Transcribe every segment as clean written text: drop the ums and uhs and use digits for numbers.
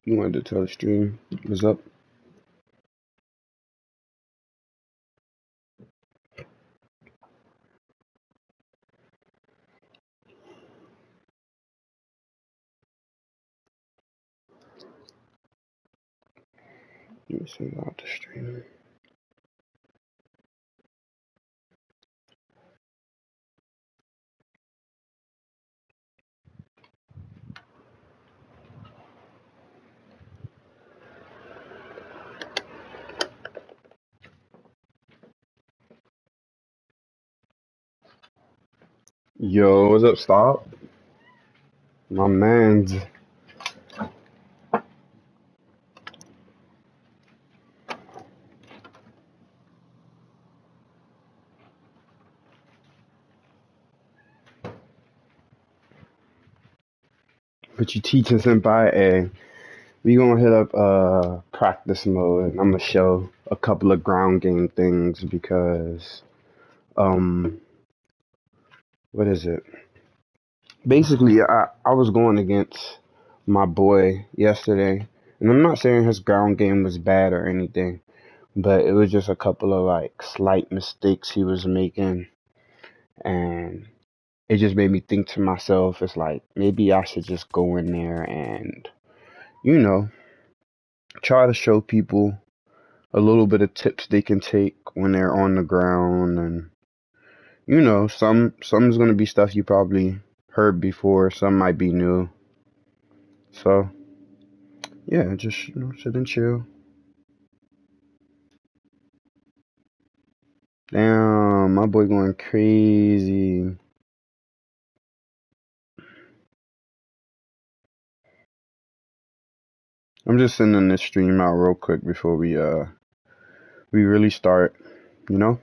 You wanted to tell the stream what's up? Let me send out the stream. Yo, what's up, Stop? My man's. But you teaching senpai, and we gonna hit up practice mode. And I'm gonna show a couple of ground game things because um what is it? Basically, I was going against my boy yesterday, and I'm not saying his ground game was bad or anything, but it was just a couple of like slight mistakes he was making, and it just made me think to myself, it's like maybe I should just go in there and you know try to show people a little bit of tips they can take when they're on the ground, and some's gonna be stuff you probably heard before, some might be new. So yeah, just sit and chill. Damn, my boy going crazy. I'm just sending this stream out real quick before we really start. You know,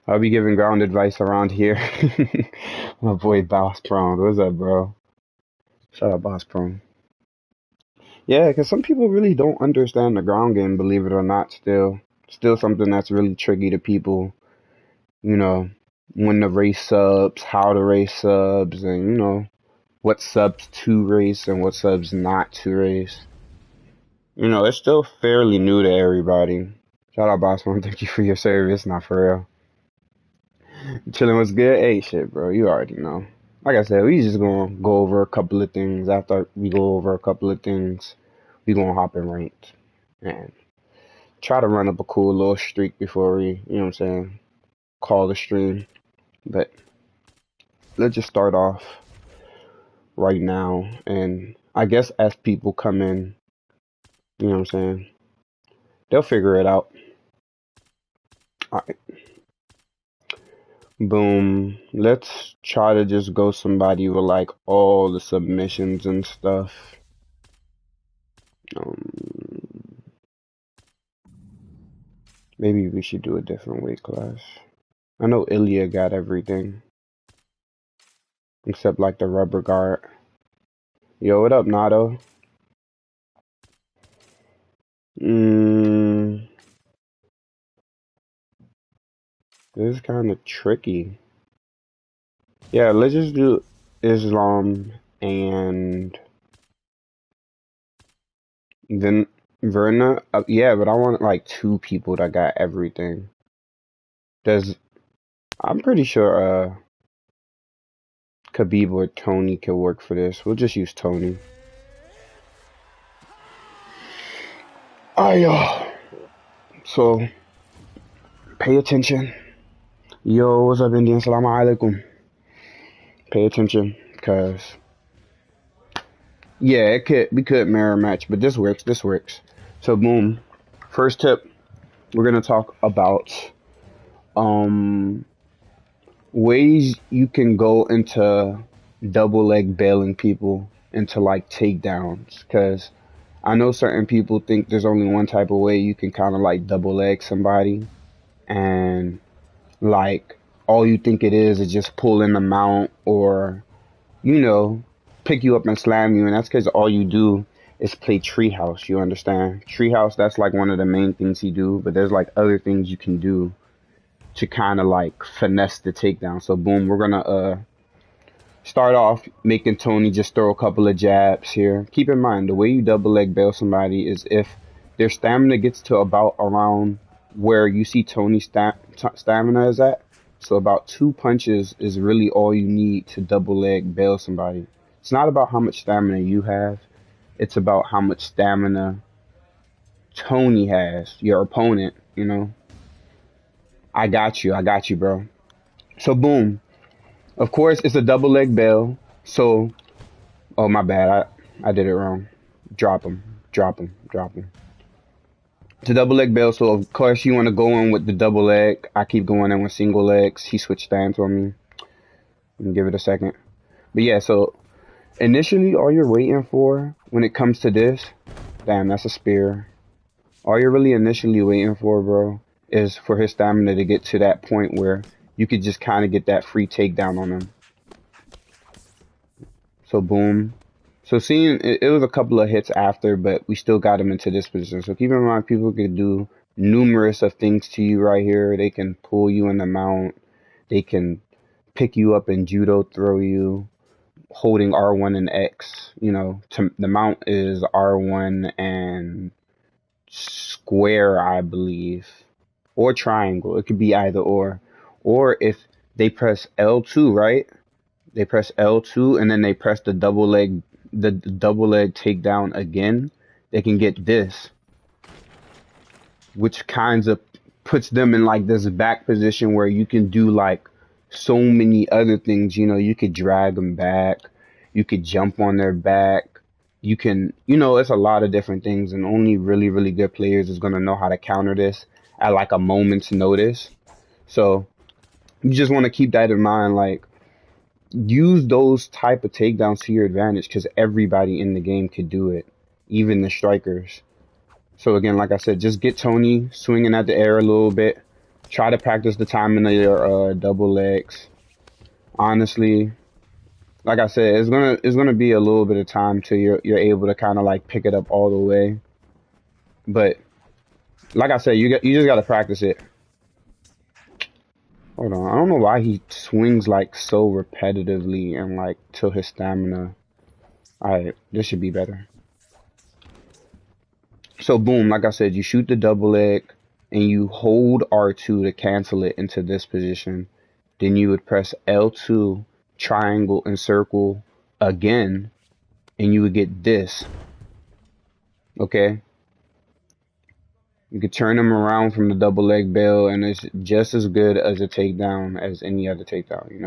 I'll be giving ground advice around here. My boy Boss Prone, what's up, bro? Shout out Boss Prone. Yeah, because some people really don't understand the ground game, believe it or not. Still something that's really tricky to people. You know, when to race subs, how to race subs, and what subs to race and what subs not to race. It's still fairly new to everybody. Shout out, Boss One. Thank you for your service. Not for real. Chilling was good. Hey, shit, bro. You already know. Like I said, we just gonna go over a couple of things. After we go over a couple of things, we gonna hop in ranked and try to run up a cool little streak before we, call the stream. But let's just start off right now. And I guess as people come in, they'll figure it out. All right. Boom. Let's try to just go somebody with like all the submissions and stuff. Um, Maybe we should do a different weight class. I know Ilya got everything except like the rubber guard. Yo, what up, Nato? This is kind of tricky. Yeah, let's just do Islam and then Verna. Yeah, but I want like two people that got everything. Does I'm pretty sure Khabib or Tony could work for this. We'll just use Tony. So pay attention. Yo, what's up, Indian? Salaam alaikum. Pay attention, cause yeah, we could mirror match, but this works. This works. So boom. First tip, we're gonna talk about ways you can go into double leg bailing people into like takedowns, cause I know certain people think there's only one type of way you can kind of like double leg somebody, and like all you think it is just pull in the mount or pick you up and slam you, and that's because all you do is play treehouse. You understand? Treehouse, that's like one of the main things he do, but there's like other things you can do to kind of like finesse the takedown. So boom, we're gonna Start off making Tony just throw a couple of jabs here. Keep in mind, the way you double leg bail somebody is if their stamina gets to about around where you see Tony's stamina is at. So about 2 punches is really all you need to double leg bail somebody. It's not about how much stamina you have. It's about how much stamina Tony has, your opponent, you know. I got you, bro. So boom. Of course, it's a double leg bail. So, oh my bad, I did it wrong. Drop him, drop him, drop him. It's a double leg bail. So of course you want to go in with the double leg. I keep going in with single legs. He switched stance on me. Let me give it a second. But yeah, so initially all you're waiting for when it comes to this, damn, that's a spear. All you're really initially waiting for, bro, is for his stamina to get to that point where you could just kind of get that free takedown on him. So boom. So seeing it was a couple of hits after, but we still got him into this position. So keep in mind, people could do numerous of things to you right here. They can pull you in the mount. They can pick you up and judo throw you, holding R1 and X. You know, the mount is R1 and square, I believe, or triangle. It could be either or. Or if they press L2, right? They press L2 and then they press the double leg takedown again. They can get this, which kinds of puts them in like this back position where you can do like so many other things. You know, you could drag them back. You could jump on their back. You can, you know, it's a lot of different things, and only really, really good players is going to know how to counter this at like a moment's notice. So you just want to keep that in mind. Like, use those type of takedowns to your advantage because everybody in the game could do it, even the strikers. So again, like I said, just get Tony swinging at the air a little bit. Try to practice the timing of your double legs. Honestly, like I said, it's gonna be a little bit of time till you're able to kind of like pick it up all the way. But like I said, you just gotta practice it. Hold on, I don't know why he swings like so repetitively and like till his stamina. Alright, this should be better. So boom, like I said, you shoot the double leg and you hold R2 to cancel it into this position. Then you would press L2, triangle and circle again, and you would get this. Okay? You could turn them around from the double leg bail, and it's just as good as a takedown as any other takedown, you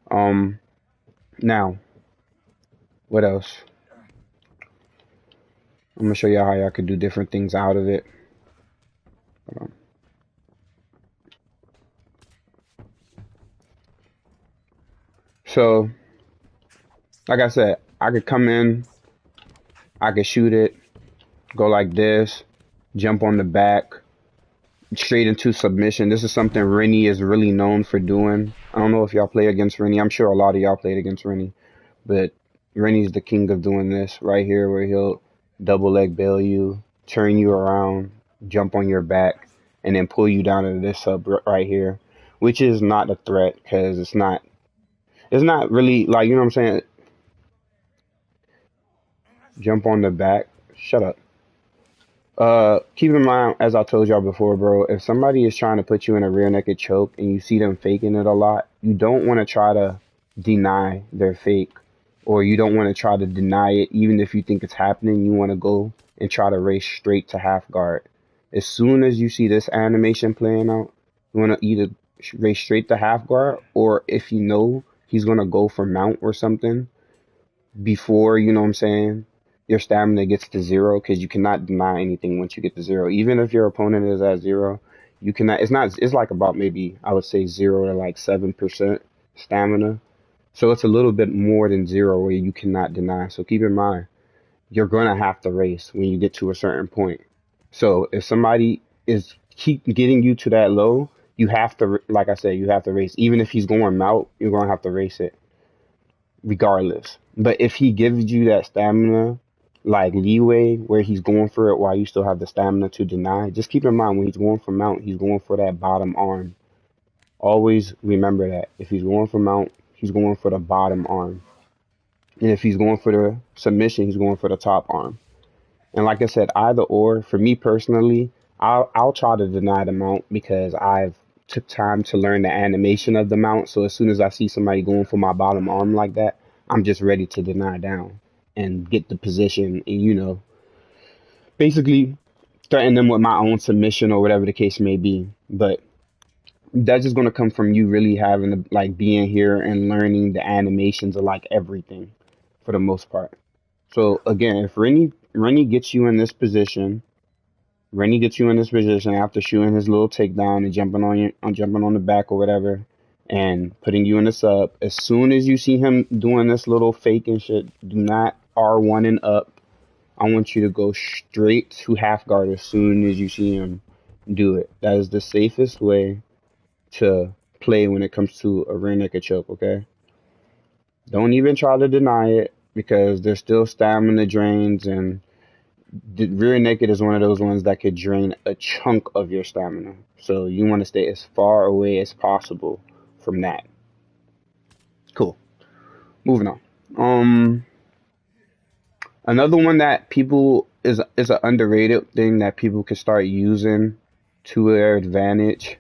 know. Now, what else? I'm gonna show y'all how y'all could do different things out of it. Hold on. So, like I said, I could come in, I could shoot it, go like this, jump on the back, straight into submission. This is something Rennie is really known for doing. I don't know if y'all play against Rennie. I'm sure a lot of y'all played against Rennie, but Rennie's the king of doing this right here, where he'll double leg bail you, turn you around, jump on your back, and then pull you down into this sub right here, which is not a threat because it's not really like, you know what I'm saying? Jump on the back. Shut up. Keep in mind, as I told y'all before, bro, if somebody is trying to put you in a rear naked choke and you see them faking it a lot, you don't want to try to deny their fake, or you don't want to try to deny it even if you think it's happening. You want to go and try to race straight to half guard. As soon as you see this animation playing out, you want to either race straight to half guard, or if you know he's going to go for mount or something before, you know what I'm saying, your stamina gets to 0, because you cannot deny anything once you get to 0. Even if your opponent is at 0, you cannot. It's like about maybe, I would say, 0 to like 7% stamina. So it's a little bit more than 0 where you cannot deny. So keep in mind, you're gonna have to race when you get to a certain point. So if somebody is keep getting you to that low, you have to, like I said, you have to race. Even if he's going mount, you're gonna have to race it regardless. But if he gives you that stamina, like leeway, where he's going for it while you still have the stamina to deny, just keep in mind, when he's going for mount, he's going for that bottom arm. Always remember that. If he's going for mount, he's going for the bottom arm. And if he's going for the submission, he's going for the top arm. And like I said, either or, for me personally, I'll try to deny the mount because I've took time to learn the animation of the mount. So as soon as I see somebody going for my bottom arm like that, I'm just ready to deny down and get the position and, basically threaten them with my own submission or whatever the case may be. But that's just gonna come from you really having to like being here and learning the animations of like everything for the most part. So again, if Rennie gets you in this position, Rennie gets you in this position after shooting his little takedown and jumping on the back or whatever, and putting you in the sub. As soon as you see him doing this little fake and shit, do not R1 and up. I want you to go straight to half guard as soon as you see him do it. That is the safest way to play when it comes to a rear naked choke, okay? Don't even try to deny it because there's still stamina drains, and the rear naked is one of those ones that could drain a chunk of your stamina. So you want to stay as far away as possible from that. Cool. Moving on. Another one that people is an underrated thing that people can start using to their advantage.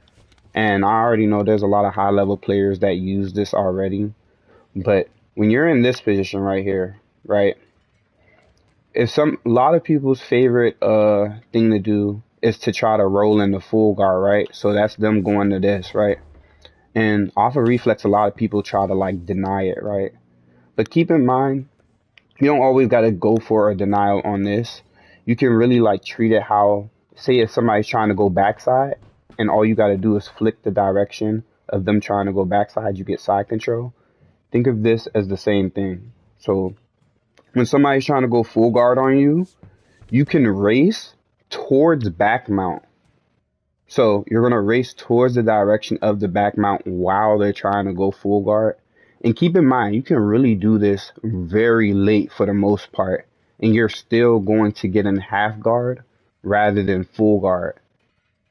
And I already know there's a lot of high level players that use this already. But when you're in this position right here, right? A lot of people's favorite thing to do is to try to roll in the full guard, right? So that's them going to this, right? And off of reflex, a lot of people try to like deny it, right? But keep in mind, you don't always got to go for a denial on this. You can really like treat it how, say if somebody's trying to go backside and all you got to do is flick the direction of them trying to go backside, you get side control. Think of this as the same thing. So when somebody's trying to go full guard on you, you can race towards back mount. So you're going to race towards the direction of the back mount while they're trying to go full guard. And keep in mind, you can really do this very late for the most part, and you're still going to get in half guard rather than full guard.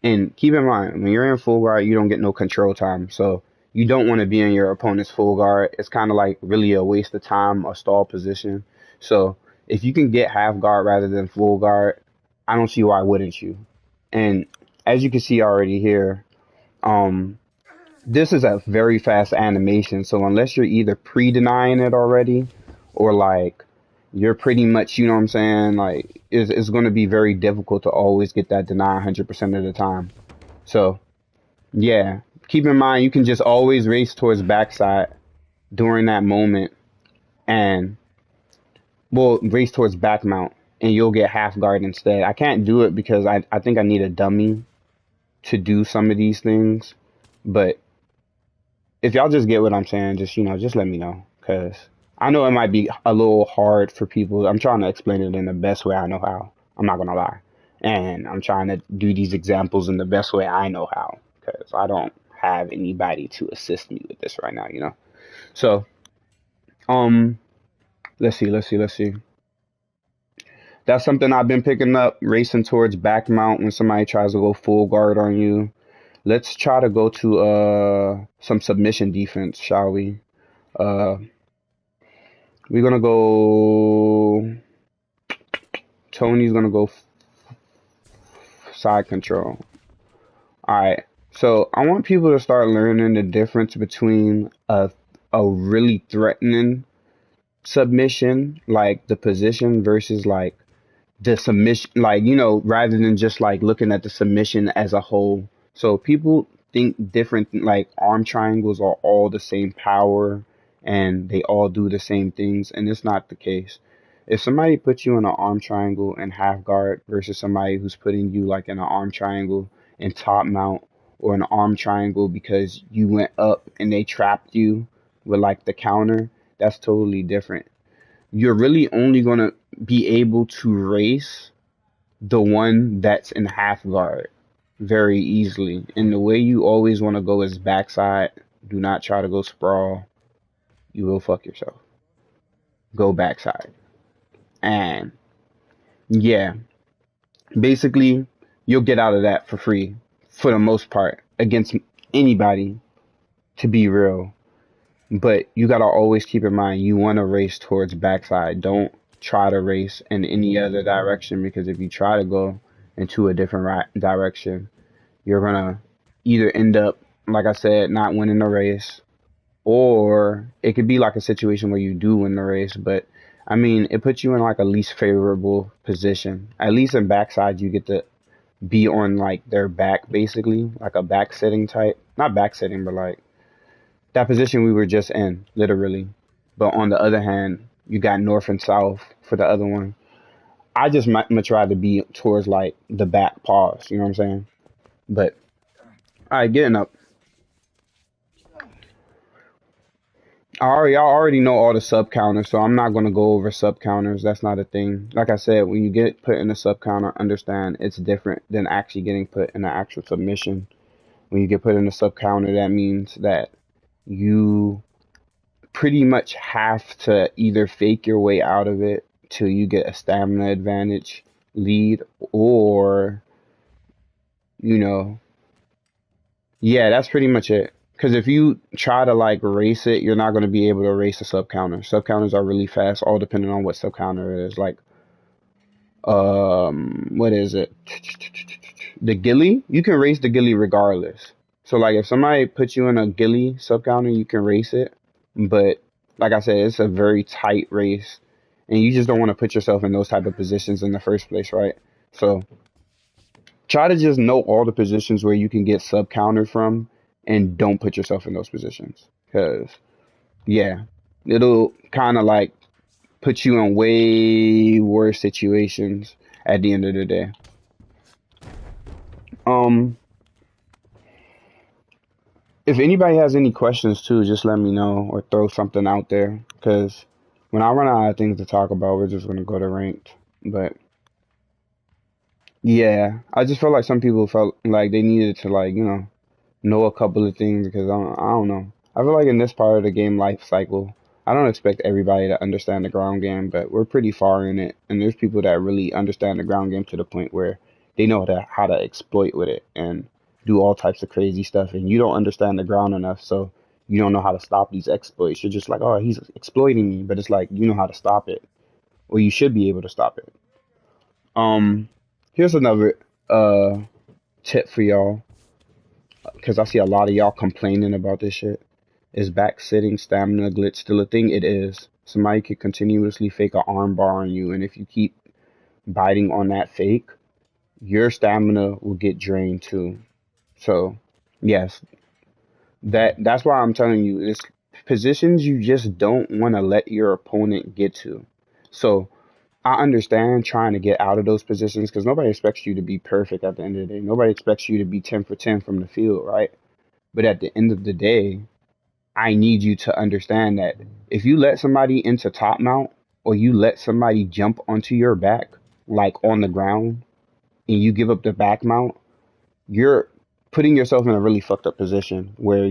And keep in mind, when you're in full guard, you don't get no control time. So you don't want to be in your opponent's full guard. It's kind of like really a waste of time or stall position. So if you can get half guard rather than full guard, I don't see why wouldn't you. And as you can see already here, this is a very fast animation. So unless you're either pre-denying it already or like you're pretty much, you know what I'm saying, like it's going to be very difficult to always get that deny 100% of the time. So yeah, keep in mind you can just always race towards backside during that moment and race towards back mount and you'll get half guard instead. I can't do it because I think I need a dummy to do some of these things, but if y'all just get what I'm saying, just let me know, because I know it might be a little hard for people. I'm trying to explain it in the best way I know how. I'm not gonna lie, and I'm trying to do these examples in the best way I know how, because I don't have anybody to assist me with this right now, So, let's see. That's something I've been picking up, racing towards back mount when somebody tries to go full guard on you. Let's try to go to some submission defense, shall we? We're gonna go. Tony's gonna go side control. All right. So I want people to start learning the difference between a really threatening submission, like the position, versus like the submission, like, rather than just like looking at the submission as a whole. So people think different, like arm triangles are all the same power and they all do the same things, and it's not the case. If somebody puts you in an arm triangle and half guard versus somebody who's putting you like in an arm triangle and top mount, or an arm triangle because you went up and they trapped you with like the counter, that's totally different. You're really only going to be able to race the one that's in half guard very easily. And the way you always want to go is backside. Do not try to go sprawl. You will fuck yourself. Go backside. And yeah, basically, you'll get out of that for free for the most part against anybody, to be real. But you gotta always keep in mind you want to race towards backside. Don't try to race in any other direction, because if you try to go into a different direction, you're gonna either end up, like I said, not winning the race, or it could be like a situation where you do win the race, but I mean, it puts you in like a least favorable position. At least in backside, you get to be on like their back, basically, like a back sitting type. Not back sitting, but like that position we were just in, literally. But on the other hand, you got north and south for the other one. I just much rather be towards like the back pause, you know what I'm saying? But all right, getting up. I already know all the sub counters, so I'm not gonna go over sub counters. That's not a thing. Like I said, when you get put in a sub counter, understand it's different than actually getting put in an actual submission. When you get put in a sub counter, that means that you pretty much have to either fake your way out of it till you get a stamina advantage lead, or you know, yeah, that's pretty much it. Because if you try to like race it, you're not going to be able to race a sub counter. Sub counters are really fast, all depending on what sub counter it is. Like, what is it? The ghillie, you can race the ghillie regardless. So like, if somebody puts you in a ghillie sub counter, you can race it. But like I said, it's a very tight race, and you just don't want to put yourself in those type of positions in the first place, right? So try to just know all the positions where you can get sub countered from, and don't put yourself in those positions, because yeah, it'll kind of like put you in way worse situations at the end of the day. Um, if anybody has any questions too, just let me know or throw something out there, because when I run out of things to talk about, we're just gonna go to ranked. But yeah, I just felt like some people felt like they needed to like know a couple of things, because I don't know. I feel like in this part of the game life cycle, I don't expect everybody to understand the ground game, but we're pretty far in it, and there's people that really understand the ground game to the point where they know how to exploit with it and do all types of crazy stuff, and you don't understand the ground enough, so you don't know how to stop these exploits. You're just like, oh, he's exploiting me, but it's like you know how to stop it, or you should be able to stop it. Um, Here's another tip for y'all, because I see a lot of y'all complaining about this shit. Is back sitting stamina glitch still a thing? It is. Somebody could continuously fake an arm bar on you, and if you keep biting on that fake, your stamina will get drained too. So, yes, that's why I'm telling you, it's positions you just don't want to let your opponent get to. So, I understand trying to get out of those positions, because nobody expects you to be perfect at the end of the day. Nobody expects you to be 10 for 10 from the field, right? But at the end of the day, I need you to understand that if you let somebody into top mount, or you let somebody jump onto your back, like on the ground, and you give up the back mount, you're putting yourself in a really fucked up position where,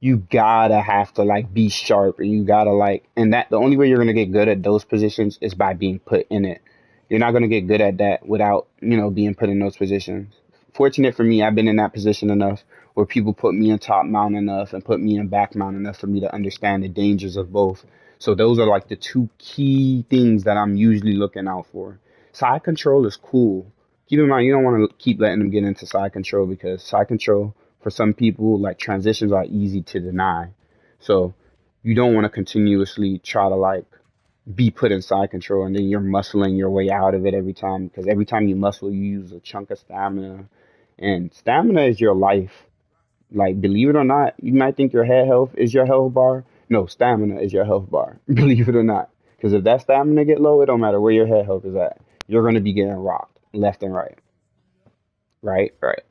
you gotta have to like be sharp, and you gotta like, and that the only way you're gonna get good at those positions is by being put in it. You're not gonna get good at that without, being put in those positions. Fortunate for me, I've been in that position enough where people put me in top mount enough and put me in back mount enough for me to understand the dangers of both. So those are like the two key things that I'm usually looking out for. Side control is cool. Keep in mind, you don't want to keep letting them get into side control, because side control for some people, like transitions are easy to deny. So you don't want to continuously try to like be put in side control, and then you're muscling your way out of it every time, because every time you muscle, you use a chunk of stamina, and stamina is your life. Like, believe it or not, you might think your head health is your health bar. No, stamina is your health bar. Believe it or not. Because if that stamina get low, it don't matter where your head health is at. You're going to be getting rocked left and right. Right? Right.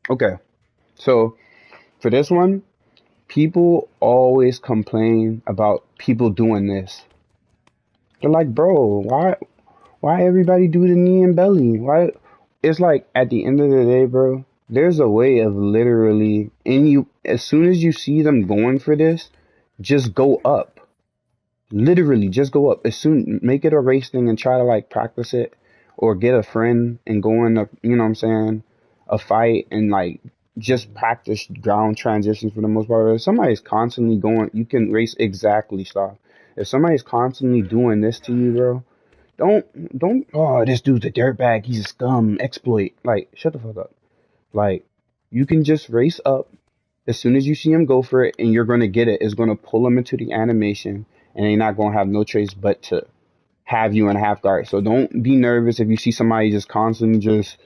Okay. So, for this one, people always complain about people doing this. They're like, bro, why everybody do the knee and belly? Why? It's like, at the end of the day, bro, there's a way of literally, and you, as soon as you see them going for this, just go up. Literally, just go up. As soon, make it a race thing and try to like practice it, or get a friend and go in a, you know what I'm saying, a fight, and like just practice ground transitions for the most part. If somebody's constantly going, you can race exactly stop. If somebody's constantly doing this to you, bro, don't. Oh, this dude's a dirtbag. He's a scum. Exploit. Like, shut the fuck up. Like, you can just race up as soon as you see him go for it, and you're gonna get it. It's gonna pull him into the animation, and they're not gonna have no choice but to have you in half guard. So don't be nervous if you see somebody just constantly just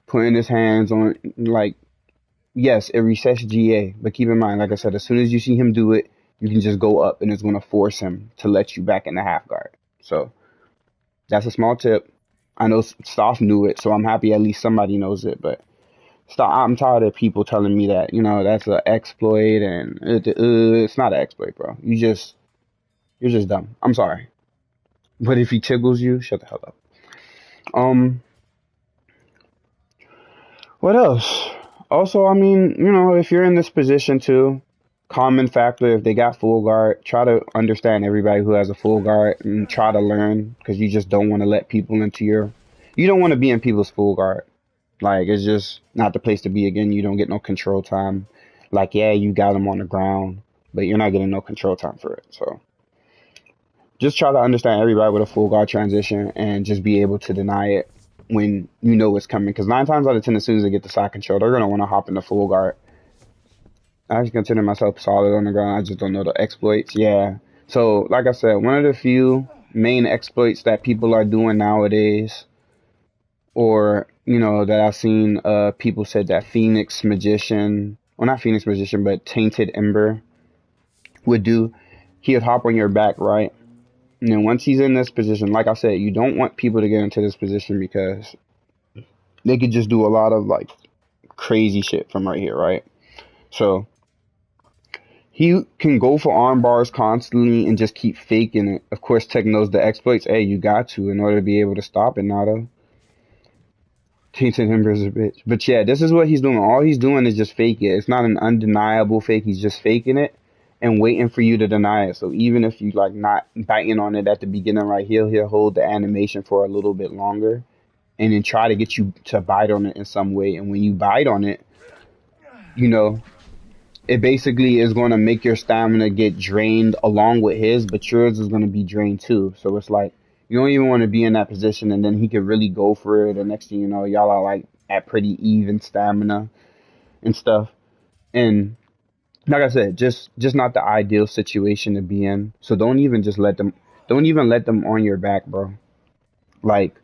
putting his hands on, like, yes, it resets GA, but keep in mind, like I said, as soon as you see him do it, you can just go up and it's going to force him to let you back in the half guard. So that's a small tip. I know Stoff knew it, so I'm happy at least somebody knows it, but I'm tired of people telling me that, that's an exploit and it's not an exploit, bro. You're just dumb. I'm sorry. But if he tickles you, shut the hell up. Um, What else? Also, I mean, if you're in this position too, common factor, if they got full guard, try to understand everybody who has a full guard and try to learn because you just don't want to let people into you don't want to be in people's full guard. Like, it's just not the place to be again. You don't get no control time. Like, yeah, you got them on the ground, but you're not getting no control time for it. So just try to understand everybody with a full guard transition and just be able to deny it when you know it's coming. Because 9 times out of 10, as soon as they get the side control, they're going to want to hop into full guard. I just consider myself solid on the ground. I just don't know the exploits. Yeah. So, like I said, one of the few main exploits that people are doing nowadays, or, that I've seen people said that Phoenix Magician, well, not Phoenix Magician, but Tainted Ember would do. He would hop on your back, right? And then once he's in this position, like I said, you don't want people to get into this position because they could just do a lot of like crazy shit from right here, right? So he can go for arm bars constantly and just keep faking it. Of course, Tekk knows the exploits. Hey, you got to in order to be able to stop it, Nado. Tainted him as a bitch. But yeah, this is what he's doing. All he's doing is just fake it. It's not an undeniable fake. He's just faking it and waiting for you to deny it. So even if you like not biting on it at the beginning, right, he'll hold the animation for a little bit longer and then try to get you to bite on it in some way. And when you bite on it, it basically is going to make your stamina get drained along with his, but yours is going to be drained too. So it's like, you don't even want to be in that position, and then he could really go for it. The next thing you know, y'all are like at pretty even stamina and stuff. And like I said, just not the ideal situation to be in. So don't even let them on your back, bro. Like,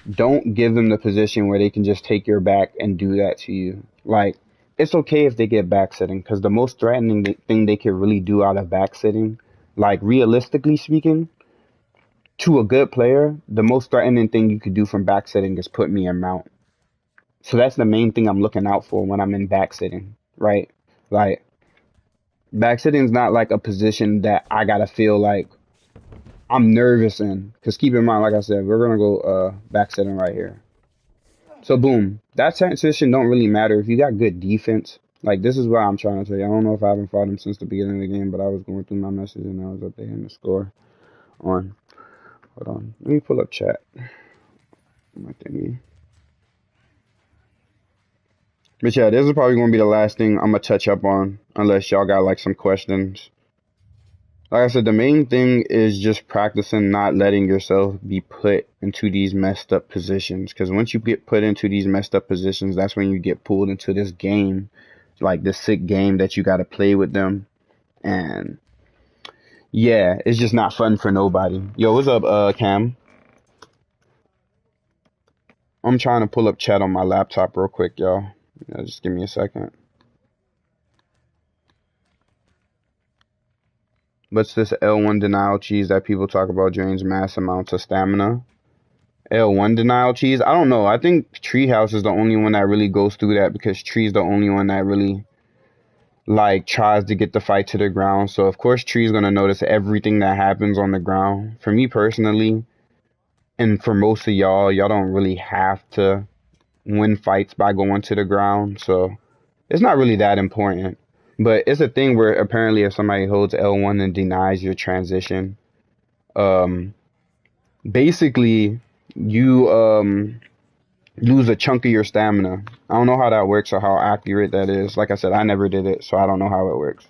don't give them the position where they can just take your back and do that to you. Like, it's okay if they get back sitting, because the most threatening thing they can really do out of back sitting, like realistically speaking, to a good player, the most threatening thing you could do from back sitting is put me in mount. So that's the main thing I'm looking out for when I'm in back sitting, right? Like, back sitting is not like a position that I gotta feel like I'm nervous in. Because keep in mind, like I said, we're gonna go back sitting right here. So boom, that transition don't really matter if you got good defense. Like, this is what I'm trying to tell you. I don't know if I haven't fought him since the beginning of the game, but I was going through my message and I was up there in the score on. Hold on, let me pull up chat. My thingy. But yeah, this is probably gonna be the last thing I'm gonna touch up on, unless y'all got like some questions. Like I said, the main thing is just practicing not letting yourself be put into these messed up positions. Because once you get put into these messed up positions, that's when you get pulled into this game, like this sick game that you got to play with them. And yeah, it's just not fun for nobody. Yo, what's up, Cam? I'm trying to pull up chat on my laptop real quick, y'all. Just give me a second. What's this L1 denial cheese that people talk about drains mass amounts of stamina? L1 denial cheese? I don't know. I think Treehouse is the only one that really goes through that, because Tree's the only one that really like tries to get the fight to the ground. So of course Tree's gonna notice everything that happens on the ground. For me personally, and for most of y'all don't really have to win fights by going to the ground. So it's not really that important. But it's a thing where apparently if somebody holds L1 and denies your transition, basically you lose a chunk of your stamina. I don't know how that works or how accurate that is. Like I said, I never did it, so I don't know how it works.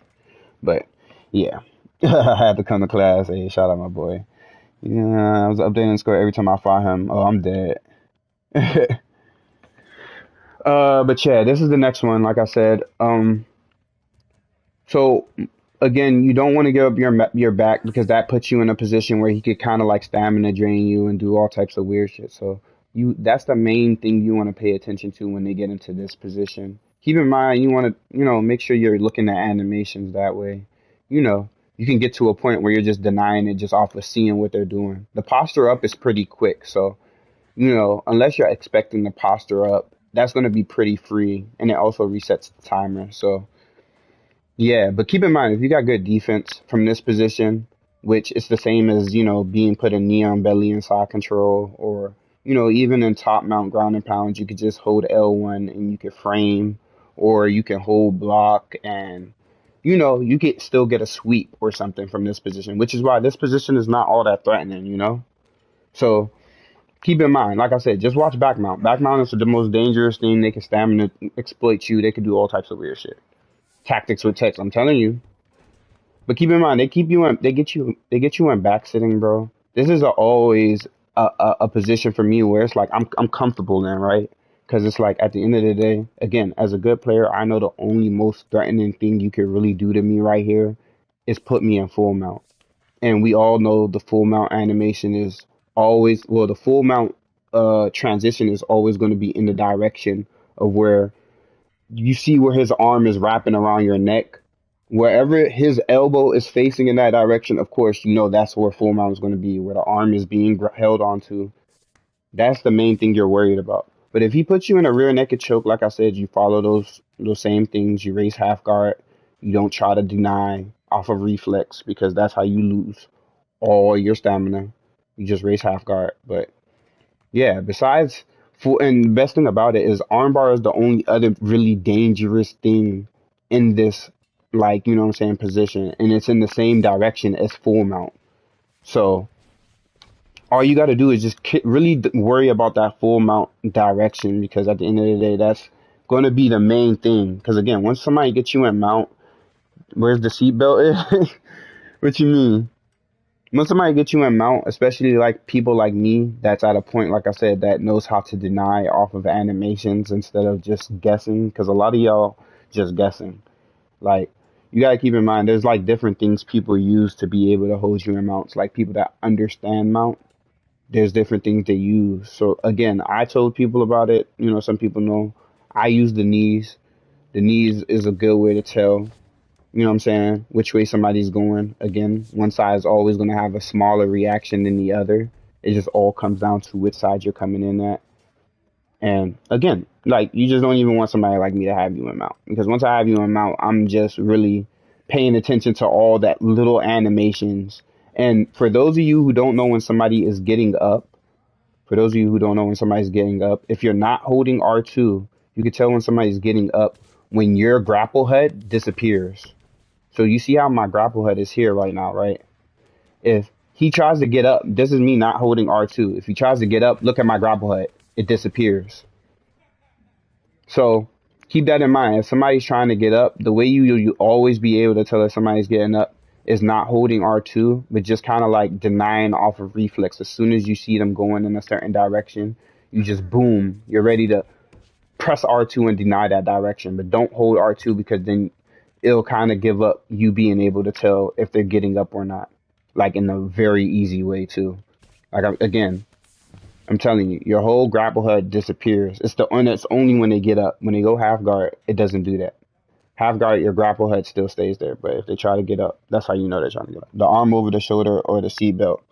But yeah, I had to come to class. Hey, shout out my boy. Yeah, I was updating the score every time I fought him. Oh, I'm dead. But yeah, this is the next one. Like I said, so again, you don't want to give up your back because that puts you in a position where he could kind of like stamina drain you and do all types of weird shit. So that's the main thing you want to pay attention to when they get into this position. Keep in mind you want to make sure you're looking at animations that way. You know you can get to a point where you're just denying it just off of seeing what they're doing. The posture up is pretty quick, so unless you're expecting the posture up, that's going to be pretty free, and it also resets the timer. So yeah, but keep in mind if you got good defense from this position, which is the same as being put in knee on belly and side control, or even in top mount ground and pounds, you could just hold L1 and you could frame, or you can hold block, and you could still get a sweep or something from this position, which is why this position is not all that threatening. So keep in mind, like I said, just watch back mount. Back mount is the most dangerous thing. They can stamina exploit you. They can do all types of weird shit. Tactics with Tekk, I'm telling you. But keep in mind, they get you in back sitting, bro. This is always a position for me where it's like I'm comfortable in, right? Because it's like at the end of the day, again, as a good player, I know the only most threatening thing you can really do to me right here is put me in full mount. And we all know the full mount animation is always, well, the full mount transition is always going to be in the direction of where you see where his arm is wrapping around your neck. Wherever his elbow is facing in that direction, of course, that's where full mount is going to be, where the arm is being held onto. That's the main thing you're worried about. But if he puts you in a rear naked choke, like I said, you follow those same things. You raise half guard. You don't try to deny off of reflex because that's how you lose all your stamina. You just raise half guard. But yeah, besides full, and the best thing about it is armbar is the only other really dangerous thing in this, like, what I'm saying, position. And it's in the same direction as full mount. So all you got to do is just really worry about that full mount direction, because at the end of the day, that's going to be the main thing. Because again, once somebody gets you in mount, where's the seatbelt is? What you mean? Once somebody gets you in mount, especially like people like me, that's at a point, like I said, that knows how to deny off of animations instead of just guessing. Because a lot of y'all just guessing. Like, you gotta keep in mind, there's like different things people use to be able to hold you in mounts. Like people that understand mount, there's different things they use. So again, I told people about it. Some people know. I use the knees. The knees is a good way to tell, what I'm saying, which way somebody's going. Again, one side is always going to have a smaller reaction than the other. It just all comes down to which side you're coming in at. And again, like, you just don't even want somebody like me to have you in mount, because once I have you in mount, I'm just really paying attention to all that little animations. And for those of you who don't know when somebody is getting up, if you're not holding R2, you can tell when somebody's getting up when your grapple head disappears. So you see how my grapple head is here right now, right? If he tries to get up, this is me not holding R2. If he tries to get up, look at my grapple head. It disappears. So keep that in mind. If somebody's trying to get up, the way you always be able to tell if somebody's getting up is not holding R2, but just kind of like denying off of reflex. As soon as you see them going in a certain direction, you just boom, you're ready to press R2 and deny that direction. But don't hold R2, because then it'll kind of give up you being able to tell if they're getting up or not. Like in a very easy way too. Like, again, I'm telling you, your whole grapple head disappears. It's only when they get up. When they go half guard, it doesn't do that. Half guard, your grapple head still stays there. But if they try to get up, that's how you know they're trying to get up. The arm over the shoulder or the seat belt.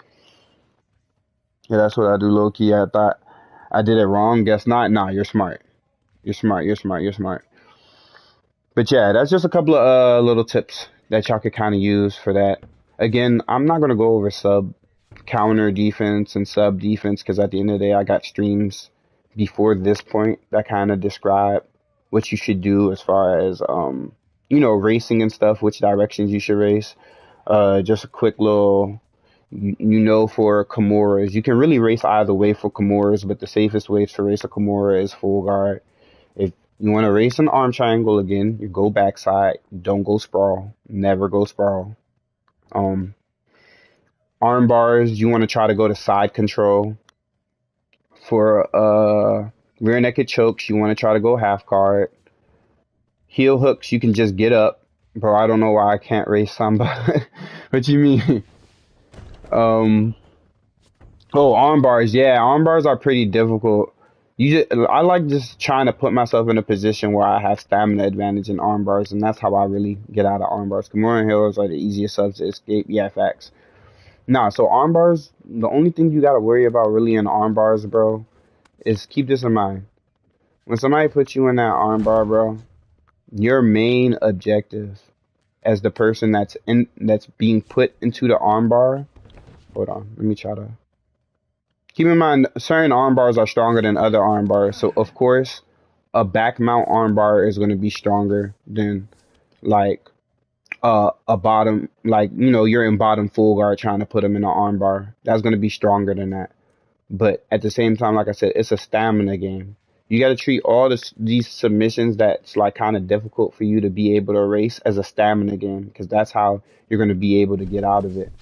Yeah, that's what I do low key. I thought I did it wrong. Guess not. Nah, you're smart. You're smart. You're smart. You're smart. But yeah, that's just a couple of little tips that y'all could kind of use for that. Again, I'm not going to go over sub counter defense and sub defense, because at the end of the day, I got streams before this point that kind of describe what you should do as far as, racing and stuff, which directions you should race. Just a quick little, You know, for Kimuras, you can really race either way for Kimuras, but the safest way to race a Kimura is full guard. If you want to race an arm triangle again, you go backside. Don't go sprawl. Never go sprawl. Um, Arm bars, you want to try to go to side control. For rear naked chokes, you want to try to go half guard. Heel hooks, you can just get up. Bro, I don't know why I can't race Samba. What you mean? Um, oh, arm bars. Yeah, arm bars are pretty difficult. I like just trying to put myself in a position where I have stamina advantage in arm bars, and that's how I really get out of arm bars. Kimura and heels are the easiest subs to escape. Yeah, facts. Nah, so arm bars, the only thing you gotta worry about really in arm bars, bro, is keep this in mind. When somebody puts you in that arm bar, bro, your main objective as the person that's being put into the arm bar. Hold on, let me try to keep in mind certain arm bars are stronger than other arm bars. So of course, a back mount arm bar is going to be stronger than like a bottom, like you're in bottom full guard trying to put them in an arm bar. That's going to be stronger than that. But at the same time, like I said, it's a stamina game. You got to treat all these submissions that's like kind of difficult for you to be able to erase as a stamina game, because that's how you're going to be able to get out of it.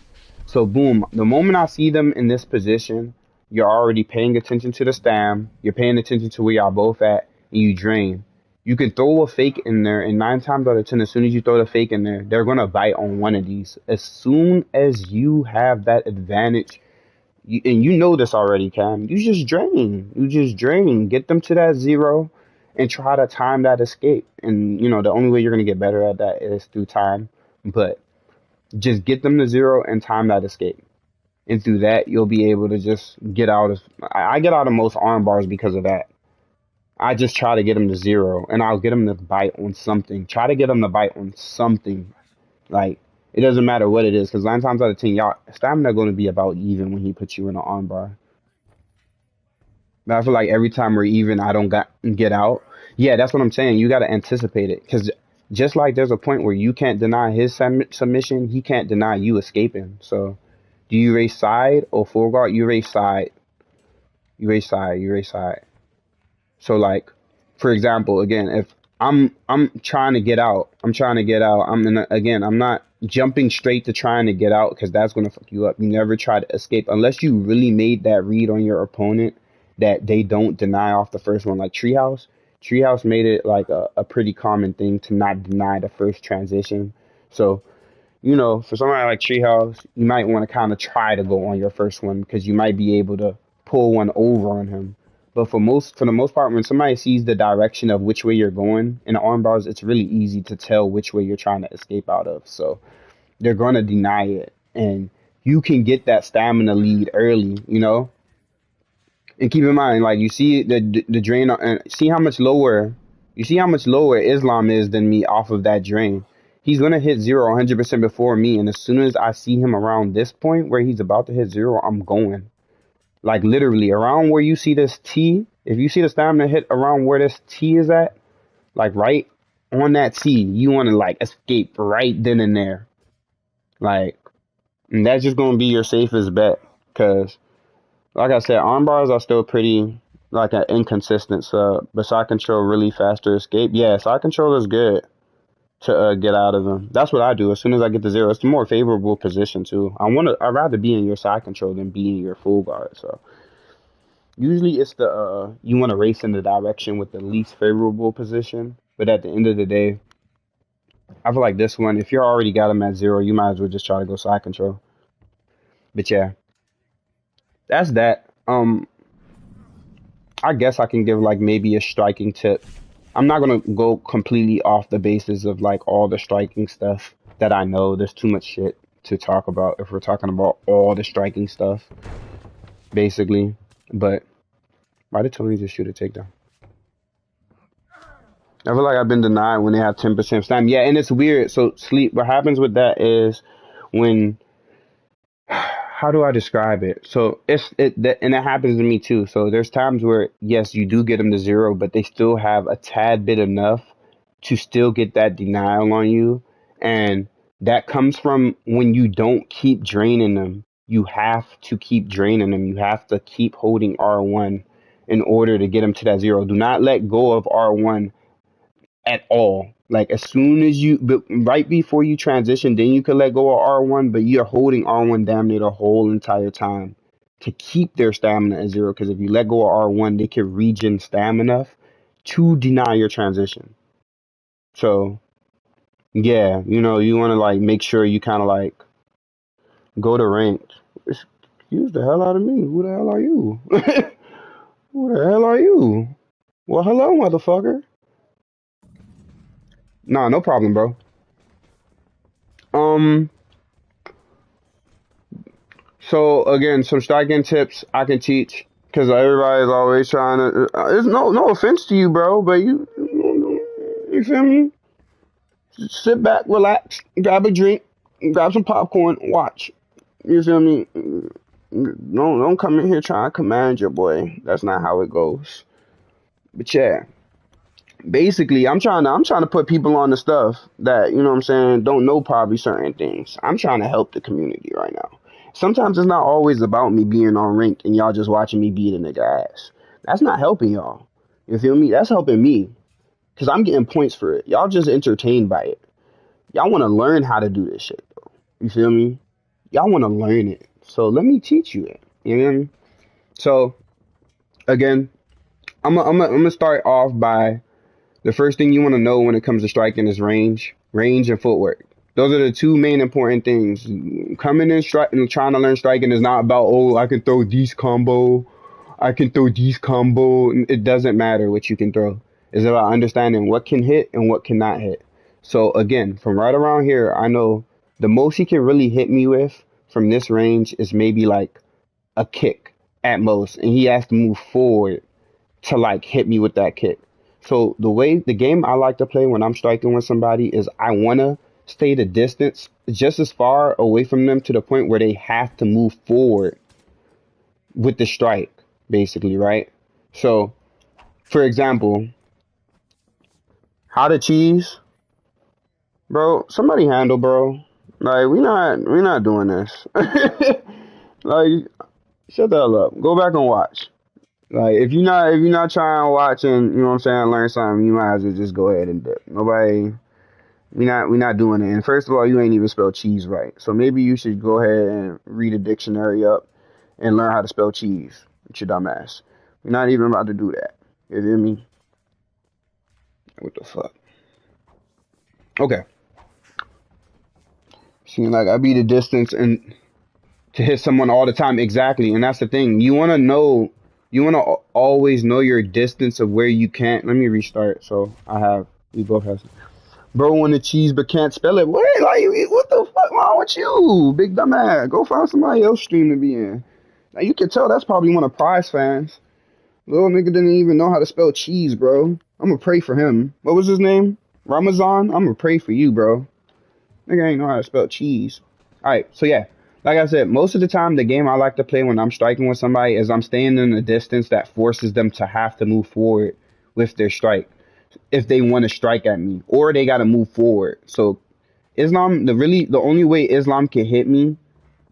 So boom, the moment I see them in this position, you're already paying attention to the stam. You're paying attention to where y'all both at, and you drain. You can throw a fake in there, and 9 times out of 10, as soon as you throw the fake in there, they're gonna bite on one of these. As soon as you have that advantage, and you know this already, Cam, you just drain. You just drain. Get them to that zero, and try to time that escape. And the only way you're gonna get better at that is through time. But just get them to zero and time that escape. And through that, you'll be able to just get out of. I get out of most arm bars because of that. I just try to get them to zero, and I'll get them to bite on something. Try to get them to bite on something. Like, it doesn't matter what it is, because 9 times out of 10, y'all stamina going to be about even when he puts you in an arm bar. But I feel like every time we're even, I don't get out. Yeah, that's what I'm saying. You got to anticipate it, because just like there's a point where you can't deny his submission, he can't deny you escaping. So, do you race side or full guard? You race side. You race side. You race side. So like, for example, again, if I'm trying to get out, I'm not jumping straight to trying to get out, because that's gonna fuck you up. You never try to escape unless you really made that read on your opponent that they don't deny off the first one. Like Treehouse, Treehouse made it like a pretty common thing to not deny the first transition. So for somebody like Treehouse, you might want to kind of try to go on your first one, because you might be able to pull one over on him. But for the most part, when somebody sees the direction of which way you're going in the arm bars, it's really easy to tell which way you're trying to escape out of. So they're going to deny it. And you can get that stamina lead early. And keep in mind, like, you see the drain, and see how much lower Islam is than me off of that drain. He's gonna hit zero 100% before me, and as soon as I see him around this point where he's about to hit zero, I'm going. Like, literally around where you see this T. If you see the stamina hit around where this T is at, like right on that T, you want to like escape right then and there. Like, and that's just gonna be your safest bet, because like I said, arm bars are still pretty like an inconsistent sub, but side control really faster escape. Yeah, side control is good to get out of them. That's what I do. As soon as I get to zero, it's the more favorable position too. I'd rather be in your side control than be in your full guard. So usually it's the you want to race in the direction with the least favorable position. But at the end of the day, I feel like this one, if you already got them at zero, you might as well just try to go side control. But yeah, that's that. I guess I can give like maybe a striking tip. I'm not gonna go completely off the basis of like all the striking stuff that I know. There's too much shit to talk about if we're talking about all the striking stuff, basically. But why did Tony just shoot a takedown? I feel like I've been denied when they have 10% stamina. Yeah, and it's weird. So sleep. What happens with that is when, how do I describe it? So and that happens to me too. So there's times where yes, you do get them to zero, but they still have a tad bit enough to still get that denial on you, and that comes from when you don't keep draining them. you have to keep draining them. You have to keep holding R1 in order to get them to that 0. Do not let go of R1 at all. Like as soon as right before you transition, then you can let go of R1, but you're holding R1 damn near the whole entire time to keep their stamina at 0. Because if you let go of R1, they can regen stamina to deny your transition. So yeah, you want to like make sure you kind of like go to ranked. Excuse the hell out of me. Who the hell are you? Who the hell are you? Well, hello, motherfucker. Nah, no problem, bro. Um, so again, some striking tips I can teach because everybody's always trying to. It's no offense to you, bro, but you feel me? Just sit back, relax, grab a drink, grab some popcorn, watch. You feel me? Don't come in here trying to command your boy. That's not how it goes. But yeah, basically I'm trying to put people on the stuff that, what I'm saying, don't know probably certain things. I'm trying to help the community right now. Sometimes it's not always about me being on ranked and y'all just watching me beat a nigga ass. That's not helping y'all. You feel me? That's helping me because I'm getting points for it. Y'all just entertained by it. Y'all want to learn how to do this shit though. You feel me? Y'all want to learn it. So let me teach you it. You know what I mean? So again, I'm gonna start off by the first thing you want to know when it comes to striking is range and footwork. Those are the two main important things. Coming in and trying to learn striking is not about, oh, I can throw these combo, I can throw these combo. It doesn't matter what you can throw. It's about understanding what can hit and what cannot hit. So again, from right around here, I know the most he can really hit me with from this range is maybe like a kick at most, and he has to move forward to like hit me with that kick. So the game I like to play when I'm striking with somebody is I wanna stay the distance just as far away from them to the point where they have to move forward with the strike, basically, right? So for example, how to cheese, bro, somebody handle, bro. Like we not doing this. Like shut the hell up. Go back and watch. Like if you're not trying to watch and what I'm saying, learn something, you might as well just go ahead and dip. Nobody we not doing it. And first of all, you ain't even spell cheese right. So maybe you should go ahead and read a dictionary up and learn how to spell cheese. With your dumb ass. We're not even about to do that. You hear me? What the fuck? Okay. Seems like I beat a distance and to hit someone all the time. Exactly. And that's the thing. You want to always know your distance of where you can't. Let me restart. So we both have. Bro want to cheese but can't spell it. What the fuck wrong with you, big dumbass? Go find somebody else stream to be in. Now you can tell that's probably one of Prize fans. Little nigga didn't even know how to spell cheese, bro. I'm gonna pray for him. What was his name? Ramazan? I'm gonna pray for you, bro. Nigga ain't know how to spell cheese. Alright, so yeah. Like I said, most of the time the game I like to play when I'm striking with somebody is I'm staying in a distance that forces them to have to move forward with their strike if they want to strike at me, or they got to move forward. So Islam, the only way Islam can hit me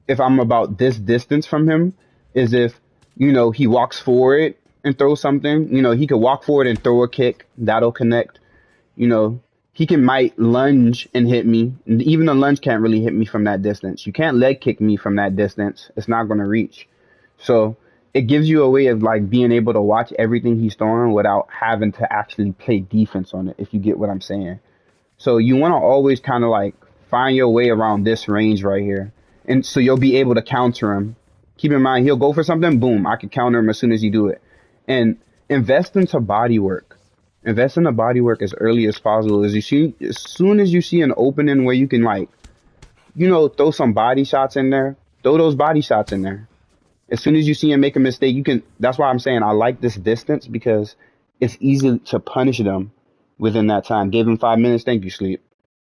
if I'm about this distance from him is if he walks forward and throws something. He could walk forward and throw a kick that'll connect. He might lunge and hit me. Even a lunge can't really hit me from that distance. You can't leg kick me from that distance. It's not going to reach. So it gives you a way of like being able to watch everything he's throwing without having to actually play defense on it, if you get what I'm saying. So you want to always kind of like find your way around this range right here. And so you'll be able to counter him. Keep in mind, he'll go for something, boom, I can counter him as soon as you do it. And invest into body work. Invest in the body work as early as possible. As soon as you see an opening where you can like, throw some body shots in there, throw those body shots in there. As soon as you see him make a mistake, that's why I'm saying I like this distance, because it's easy to punish them within that time. Give him 5 minutes, thank you, sleep.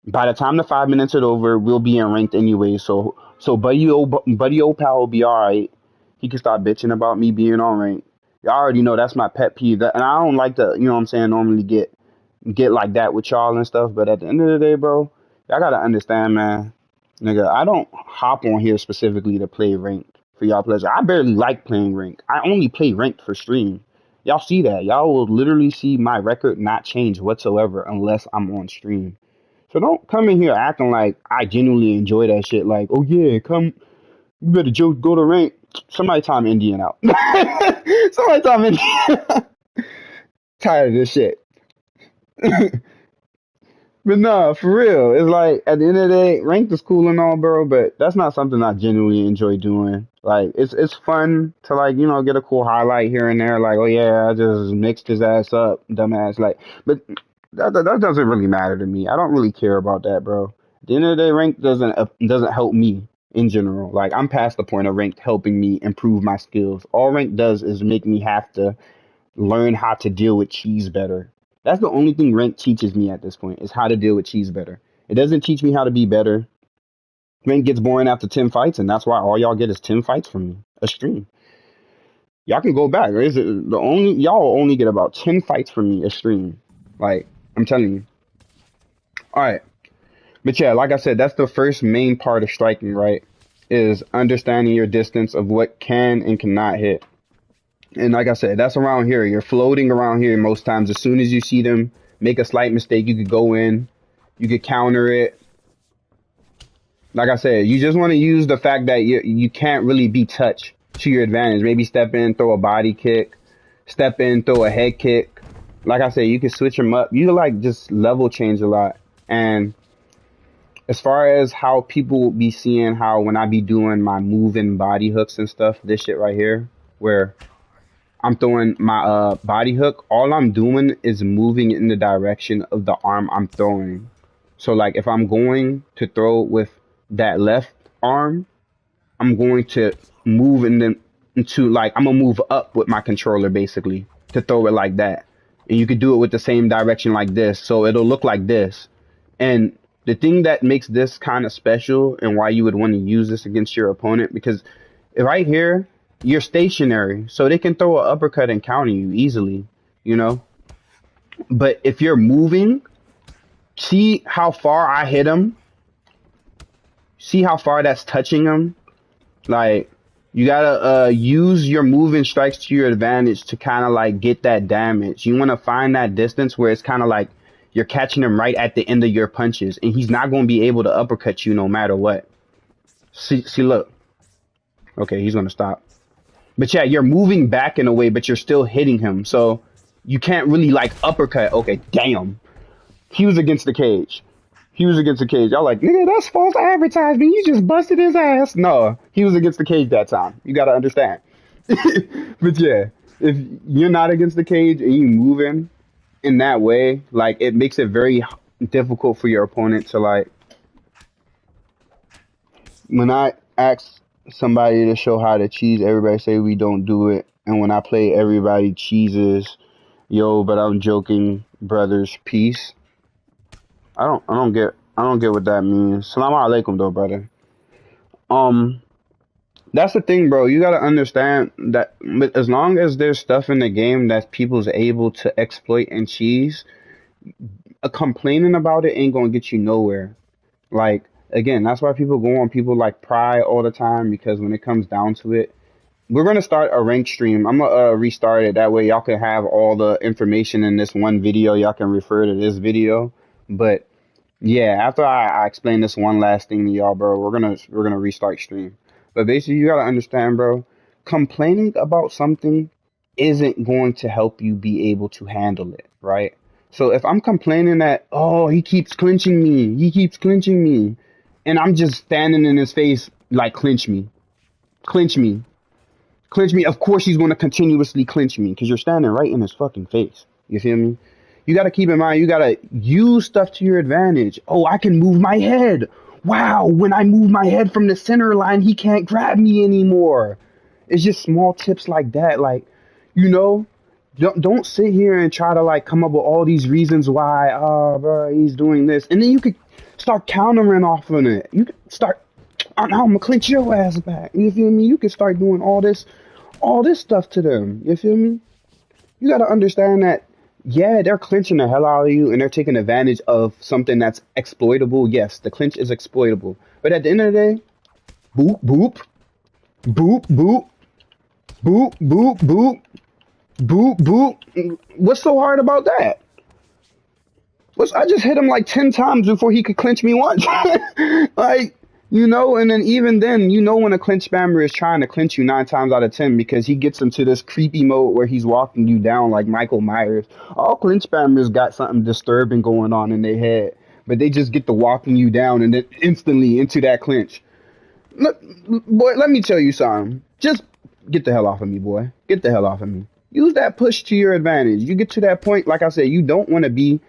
By the time the 5 minutes is over, we'll be in ranked anyway. So buddy old pal will be alright. He can stop bitching about me being on ranked. Y'all already know that's my pet peeve. And I don't like to, normally get like that with y'all and stuff. But at the end of the day, bro, y'all gotta understand, man. Nigga, I don't hop on here specifically to play ranked for y'all pleasure. I barely like playing ranked. I only play ranked for stream. Y'all see that. Y'all will literally see my record not change whatsoever unless I'm on stream. So don't come in here acting like I genuinely enjoy that shit. Like, oh yeah, come, you better go to rank. Somebody time Indian out. Somebody time Indian. Tired of this shit. But no, for real, it's like at the end of the day, ranked is cool and all, bro. But that's not something I genuinely enjoy doing. Like it's fun to like get a cool highlight here and there. Like, oh yeah, I just mixed his ass up, dumbass. Like, but that doesn't really matter to me. I don't really care about that, bro. At the end of the day, ranked doesn't help me in general. Like I'm past the point of ranked helping me improve my skills. All ranked does is make me have to learn how to deal with cheese better. That's the only thing rank teaches me at this point is how to deal with cheese better. It doesn't teach me how to be better. Rank gets boring after 10 fights, and that's why all y'all get is 10 fights from me. A stream. Y'all can go back. Is it the only y'all only get about 10 fights from me a stream. Like, I'm telling you. Alright. But yeah, like I said, that's the first main part of striking, right? Is understanding your distance of what can and cannot hit. And like I said, that's around here. You're floating around here most times. As soon as you see them make a slight mistake, you could go in. You could counter it. Like I said, you just want to use the fact that you can't really be touched to your advantage. Maybe step in, throw a body kick. Step in, throw a head kick. Like I said, you can switch them up. You can like just level change a lot. And as far as how people be seeing how when I be doing my moving body hooks and stuff, this shit right here, where I'm throwing my body hook, all I'm doing is moving in the direction of the arm I'm throwing. So like if I'm going to throw with that left arm, I'm going to move into like I'm gonna move up with my controller basically to throw it like that. And you could do it with the same direction like this, so it'll look like this. And the thing that makes this kind of special and why you would want to use this against your opponent, because right here you're stationary, so they can throw an uppercut and counter you easily, But if you're moving, see how far I hit him? See how far that's touching him? Like, you gotta use your moving strikes to your advantage to kind of like get that damage. You want to find that distance where it's kind of like you're catching him right at the end of your punches, and he's not going to be able to uppercut you no matter what. See, look. Okay, he's going to stop. But yeah, you're moving back in a way, but you're still hitting him. So you can't really like uppercut. Okay, damn. He was against the cage. Y'all like, nigga, that's false advertisement. You just busted his ass. No, he was against the cage that time. You got to understand. But yeah, if you're not against the cage and you moving in that way, like it makes it very difficult for your opponent to like. When I ask somebody to show how to cheese, everybody say we don't do it, and when I play, everybody cheeses. Yo, but I'm joking, brothers. Peace. I don't get what that means. Salam alaikum though, brother. That's the thing, bro. You gotta understand that as long as there's stuff in the game that people's able to exploit and cheese, complaining about it ain't gonna get you nowhere. Like, again, that's why people go on people like Pride all the time, because when it comes down to it, we're going to start a rank stream. I'm going to restart it. That way y'all can have all the information in this one video. Y'all can refer to this video. But yeah, after I explain this one last thing to y'all, bro, we're going to restart stream. But basically, you got to understand, bro, complaining about something isn't going to help you be able to handle it, right? So if I'm complaining that, oh, he keeps clinching me, and I'm just standing in his face like, clinch me. Of course he's going to continuously clinch me because you're standing right in his fucking face. You feel me? You got to keep in mind, you got to use stuff to your advantage. Oh, I can move my head. Wow, when I move my head from the center line, he can't grab me anymore. It's just small tips like that. Like, don't sit here and try to like come up with all these reasons why, oh, bro, he's doing this. And then you could start countering off on it. You could start, I'm going to clinch your ass back. You feel me? You could start doing all this stuff to them. You feel me? You got to understand that Yeah, they're clinching the hell out of you and they're taking advantage of something that's exploitable. Yes, the clinch is exploitable. But at the end of the day, boop, boop, boop, boop, boop, boop, boop, boop, boop. What's so hard about that? I just hit him like 10 times before he could clinch me once. Like, and then even then, when a clinch spammer is trying to clinch you 9 times out of 10 because he gets into this creepy mode where he's walking you down like Michael Myers. All clinch spammers got something disturbing going on in their head, but they just get to walking you down and then instantly into that clinch. Look, boy, let me tell you something. Just get the hell off of me, boy. Get the hell off of me. Use that push to your advantage. You get to that point, like I said, you don't want to be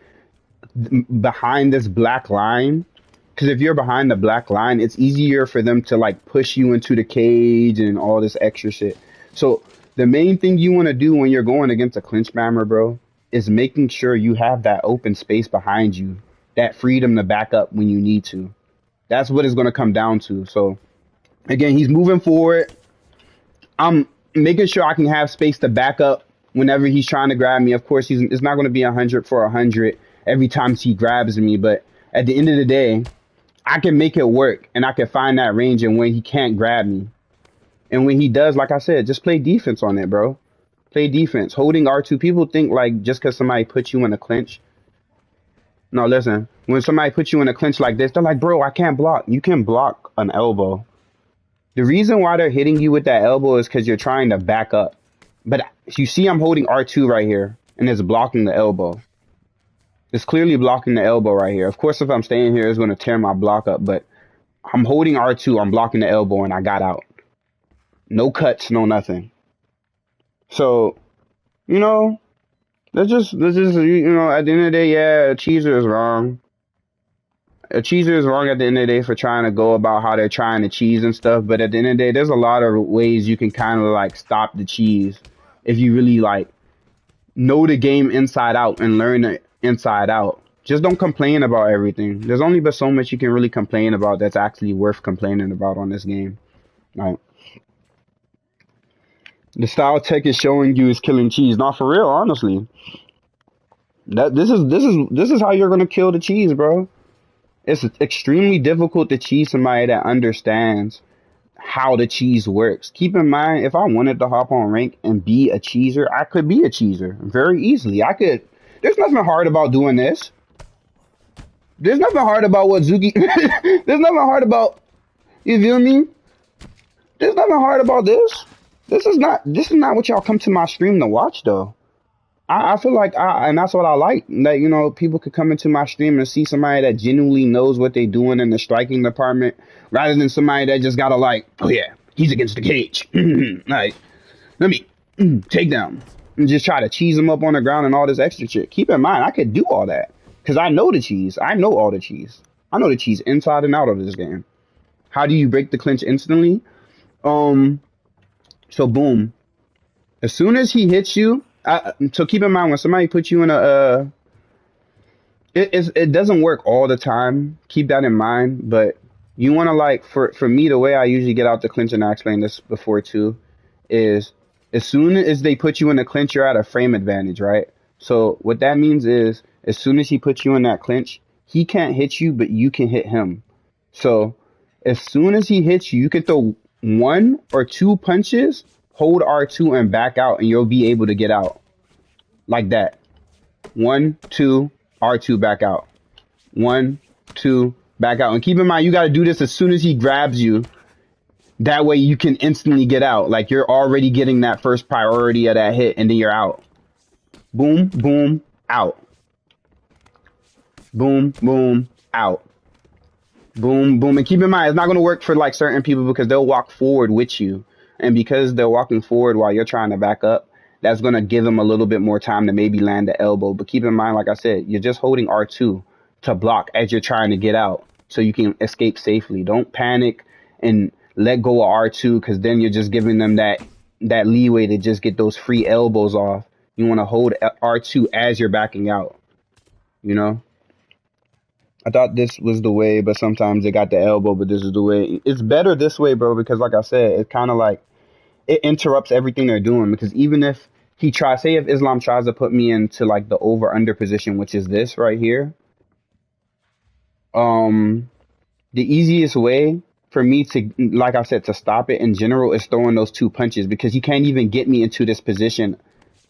behind this black line, because if you're behind the black line, it's easier for them to like push you into the cage and all this extra shit. So the main thing you want to do when you're going against a clinch spammer, bro, is making sure you have that open space behind you, that freedom to back up when you need to. That's what it's going to come down to. So again, he's moving forward. I'm making sure I can have space to back up whenever he's trying to grab me. Of course, it's not going to be 100 for 100 every time he grabs me, but at the end of the day, I can make it work and I can find that range and when he can't grab me. And when he does, like I said, just play defense on it, bro. Play defense. Holding R2, people think like just because somebody puts you in a clinch. No, listen. When somebody puts you in a clinch like this, they're like, bro, I can't block. You can block an elbow. The reason why they're hitting you with that elbow is because you're trying to back up. But you see I'm holding R2 right here, and it's blocking the elbow. It's clearly blocking the elbow right here. Of course, if I'm staying here, it's going to tear my block up. But I'm holding R2, I'm blocking the elbow, and I got out. No cuts, no nothing. So, let's just at the end of the day, yeah, Cheeser is wrong. A cheeser is wrong at the end of the day for trying to go about how they're trying to cheese and stuff. But at the end of the day, there's a lot of ways you can kind of like stop the cheese if you really like know the game inside out and learn it inside out. Just don't complain about everything. There's only but so much you can really complain about that's actually worth complaining about on this game. Like, the style Tekk is showing you is killing cheese. Not for real, honestly. This is how you're gonna kill the cheese, bro. It's extremely difficult to cheese somebody that understands how the cheese works. Keep in mind, if I wanted to hop on rank and be a cheeser, I could be a cheeser very easily. There's nothing hard about doing this. There's nothing hard about what Zuki, there's nothing hard about, you feel me? There's nothing hard about this. This is not what y'all come to my stream to watch though. I feel like and that's what I like, that, people could come into my stream and see somebody that genuinely knows what they're doing in the striking department rather than somebody that just gotta like, oh yeah, he's against the cage. Like, let me take down and just try to cheese him up on the ground and all this extra shit. Keep in mind, I could do all that because I know the cheese. I know all the cheese. I know the cheese inside and out of this game. How do you break the clinch instantly? So boom. As soon as he hits you, so keep in mind when somebody puts you in it doesn't work all the time. Keep that in mind. But you want to like, for me, the way I usually get out the clinch, and I explained this before too, is as soon as they put you in the clinch, you're at a frame advantage, right? So what that means is as soon as he puts you in that clinch, he can't hit you, but you can hit him. So as soon as he hits you, you can throw 1 or 2 punches, hold R2 and back out, and you'll be able to get out. Like that. 1, 2, R2 back out. 1, 2, back out. And keep in mind, you got to do this as soon as he grabs you. That way you can instantly get out. Like you're already getting that first priority of that hit, and then you're out. Boom, boom, out. Boom, boom, out. Boom, boom. And keep in mind, it's not going to work for like certain people because they'll walk forward with you. And because they're walking forward while you're trying to back up, that's going to give them a little bit more time to maybe land the elbow. But keep in mind, like I said, you're just holding R2 to block as you're trying to get out so you can escape safely. Don't panic and let go of R2 because then you're just giving them that leeway to just get those free elbows off. You want to hold R2 as you're backing out, I thought this was the way, but sometimes they got the elbow, but this is the way. It's better this way, bro, because like I said, it's kind of like it interrupts everything they're doing. Because even if He tries, say if Islam tries to put me into like the over under position, which is this right here. Um, the easiest way for me to, like I said, to stop it in general is throwing those 2 punches, because he can't even get me into this position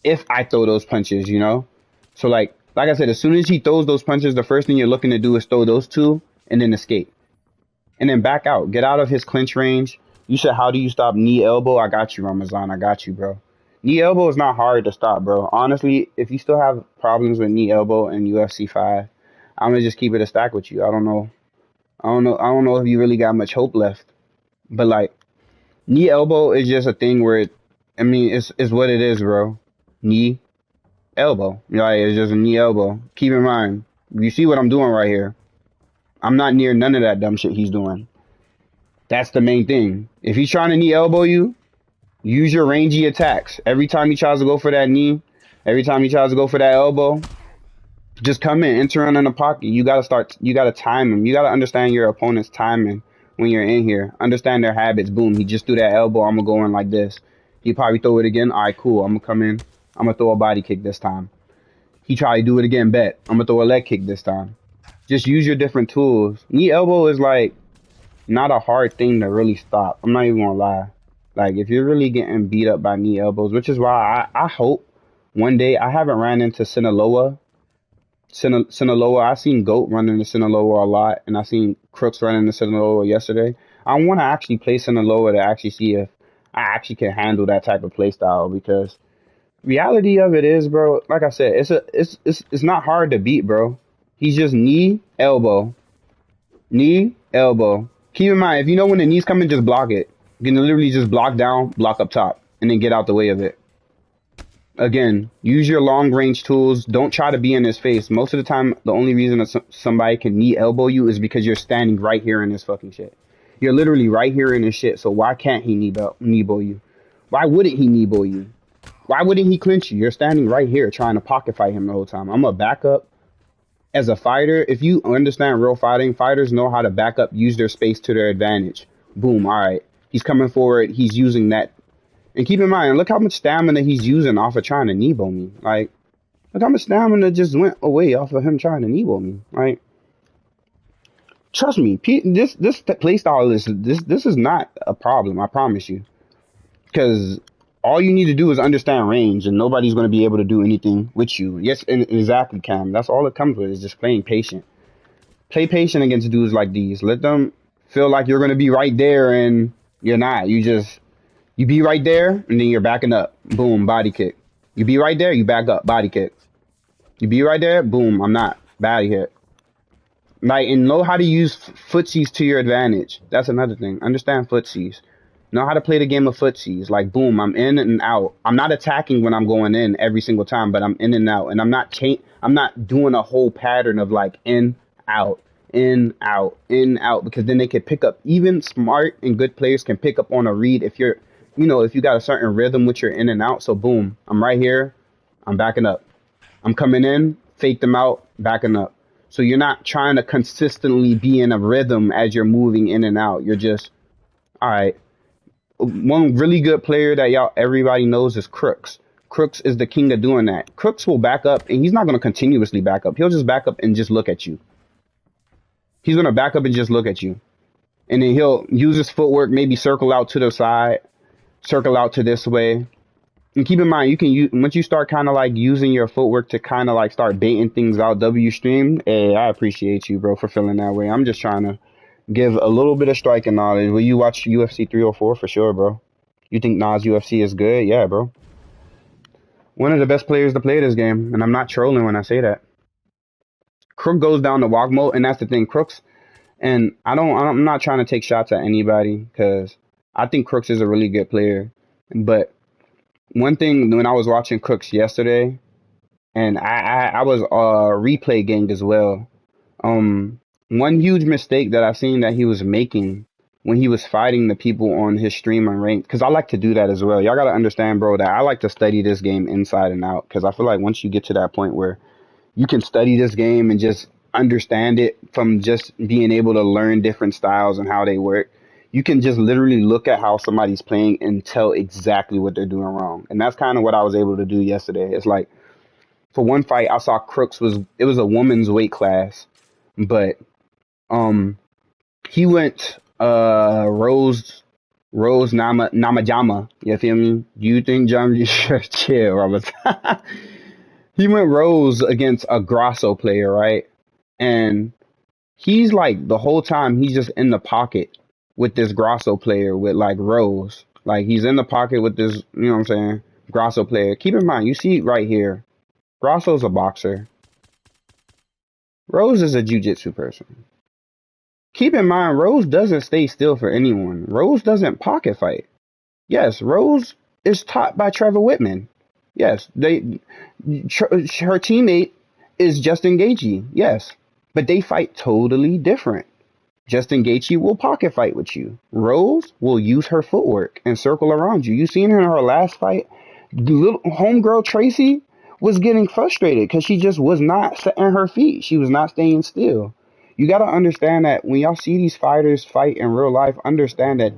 if I throw those punches, you know? So like I said, as soon as he throws those punches, the first thing you're looking to do is throw those 2 and then escape. And then back out. Get out of his clinch range. You said, how do you stop knee elbow? I got you, Ramazan. I got you, bro. Knee elbow is not hard to stop, bro. Honestly, if you still have problems with knee elbow in UFC 5, I'm gonna just keep it a stack with you. I don't know. I don't know if you really got much hope left. But like knee elbow is just a thing where I mean, it's what it is, bro. Knee elbow. Like it's just a knee elbow. Keep in mind, you see what I'm doing right here. I'm not near none of that dumb shit he's doing. That's the main thing. If he's trying to knee elbow you, use your rangy attacks. Every time he tries to go for that knee, every time he tries to go for that elbow, just come in, enter in the pocket. You gotta time him. You gotta understand your opponent's timing when you're in here. Understand their habits. Boom, he just threw that elbow. I'm gonna go in like this. He probably throw it again. All right, cool. I'm gonna come in. I'm gonna throw a body kick this time. He try to do it again. Bet. I'm gonna throw a leg kick this time. Just use your different tools. Knee elbow is like not a hard thing to really stop. I'm not even gonna lie. Like if you're really getting beat up by knee elbows, which is why I hope one day, I haven't ran into Sinaloa. I seen Goat run into Sinaloa a lot, and I seen Crooks run into Sinaloa yesterday. I want to actually play Sinaloa to actually see if I actually can handle that type of play style, because reality of it is, bro, like I said, it's not hard to beat, bro. He's just knee, elbow, knee, elbow. Keep in mind, if you know when the knee's coming, just block it. You can literally just block down, block up top, and then get out the way of it. Again, use your long range tools. Don't try to be in his face. Most of the time, the only reason that somebody can knee elbow you is because you're standing right here in this fucking shit. You're literally right here in this shit. So why can't he knee bow you? Why wouldn't he knee bow you? Why wouldn't he clinch you? You're standing right here trying to pocket fight him the whole time. I'm a backup. As a fighter, if you understand real fighting, fighters know how to back up, use their space to their advantage. Boom, all right. He's coming forward. He's using that. And keep in mind, look how much stamina he's using off of trying to knee-bow me. Like, look how much stamina just went away off of him trying to knee-bow me. Like, trust me, this play style this is not a problem. I promise you. Because all you need to do is understand range, and nobody's going to be able to do anything with you. Yes, exactly, Cam. That's all it comes with, is just playing patient. Play patient against dudes like these. Let them feel like you're going to be right there, and you're not. You be right there, and then you're backing up. Boom, body kick. You be right there, you back up, body kick. You be right there, boom, I'm not. Body hit. Like, and know how to use footsies to your advantage. That's another thing. Understand footsies. Know how to play the game of footsies. Like, boom, I'm in and out. I'm not attacking when I'm going in every single time, but I'm in and out. And I'm not doing a whole pattern of like in, out, in, out, in, out, because then they can pick up. Even smart and good players can pick up on a read if you're, if you got a certain rhythm with your in and out. So boom, I'm right here. I'm backing up. I'm coming in, fake them out, backing up. So you're not trying to consistently be in a rhythm as you're moving in and out. You're just, all right. One really good player that everybody knows is Crooks. Crooks is the king of doing that. Crooks will back up, and he's not going to continuously back up. He'll just back up and just look at you. He's going to back up and just look at you. And then he'll use his footwork, maybe circle out to the side, circle out to this way. And keep in mind, you can use, once you start kind of like using your footwork to kind of like start baiting things out, W stream. Hey, I appreciate you, bro, for feeling that way. I'm just trying to give a little bit of striking knowledge. Will you watch UFC 304 for sure, bro? You think Nas UFC is good? Yeah, bro. One of the best players to play this game, and I'm not trolling when I say that. Crook goes down to walk mode, and that's the thing, Crooks. And I'm not trying to take shots at anybody, because I think Crooks is a really good player. But one thing, when I was watching Crooks yesterday, and I was replay gang as well. One huge mistake that I've seen that he was making when he was fighting the people on his stream and rank, because I like to do that as well. Y'all got to understand, bro, that I like to study this game inside and out, because I feel like once you get to that point where you can study this game and just understand it from just being able to learn different styles and how they work, you can just literally look at how somebody's playing and tell exactly what they're doing wrong. And that's kind of what I was able to do yesterday. It's like for one fight, I saw Crooks was a woman's weight class, but um he went Rose Namajama. You feel me? Do you think John chill, Robert? He went Rose against a Grasso player, right? And he's like the whole time he's just in the pocket with this Grasso player with like Rose. Like he's in the pocket with this, you know what I'm saying? Grasso player. Keep in mind, you see right here, Grasso's a boxer. Rose is a jiu-jitsu person. Keep in mind, Rose doesn't stay still for anyone. Rose doesn't pocket fight. Yes, Rose is taught by Trevor Whitman. Yes, her teammate is Justin Gaethje. Yes, but they fight totally different. Justin Gaethje will pocket fight with you. Rose will use her footwork and circle around you. You seen her in her last fight. Little homegirl Tracy was getting frustrated because she just was not setting her feet. She was not staying still. You got to understand that when y'all see these fighters fight in real life, understand that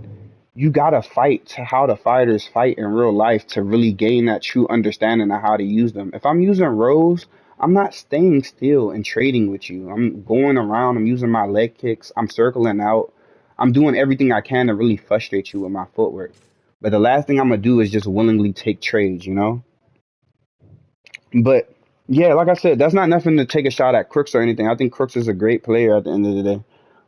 you got to fight to how the fighters fight in real life to really gain that true understanding of how to use them. If I'm using Rose, I'm not staying still and trading with you. I'm going around. I'm using my leg kicks. I'm circling out. I'm doing everything I can to really frustrate you with my footwork. But the last thing I'm going to do is just willingly take trades, you know? But yeah, like I said, that's not nothing to take a shot at Crooks or anything. I think Crooks is a great player at the end of the day.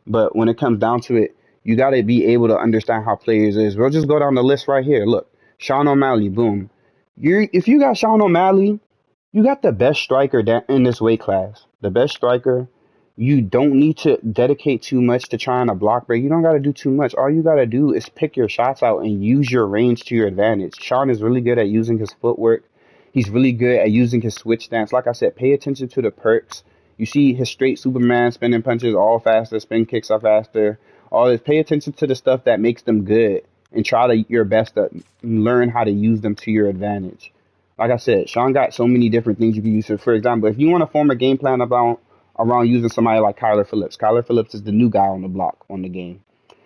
But when it comes down to it, you got to be able to understand how players is. We'll just go down the list right here. Look, Sean O'Malley, boom. If you got Sean O'Malley, you got the best striker in this weight class. The best striker. You don't need to dedicate too much to trying to block break. You don't got to do too much. All you got to do is pick your shots out and use your range to your advantage. Sean is really good at using his footwork. He's really good at using his switch stance. Like I said, pay attention to the perks. You see his straight Superman spinning punches all faster, spin kicks are faster. All this. Pay attention to the stuff that makes them good and try your best to learn how to use them to your advantage. Like I said, Sean got so many different things you can use. So for example, if you want to form a game plan around using somebody like Kyler Phillips. Kyler Phillips is the new guy on the block on the game.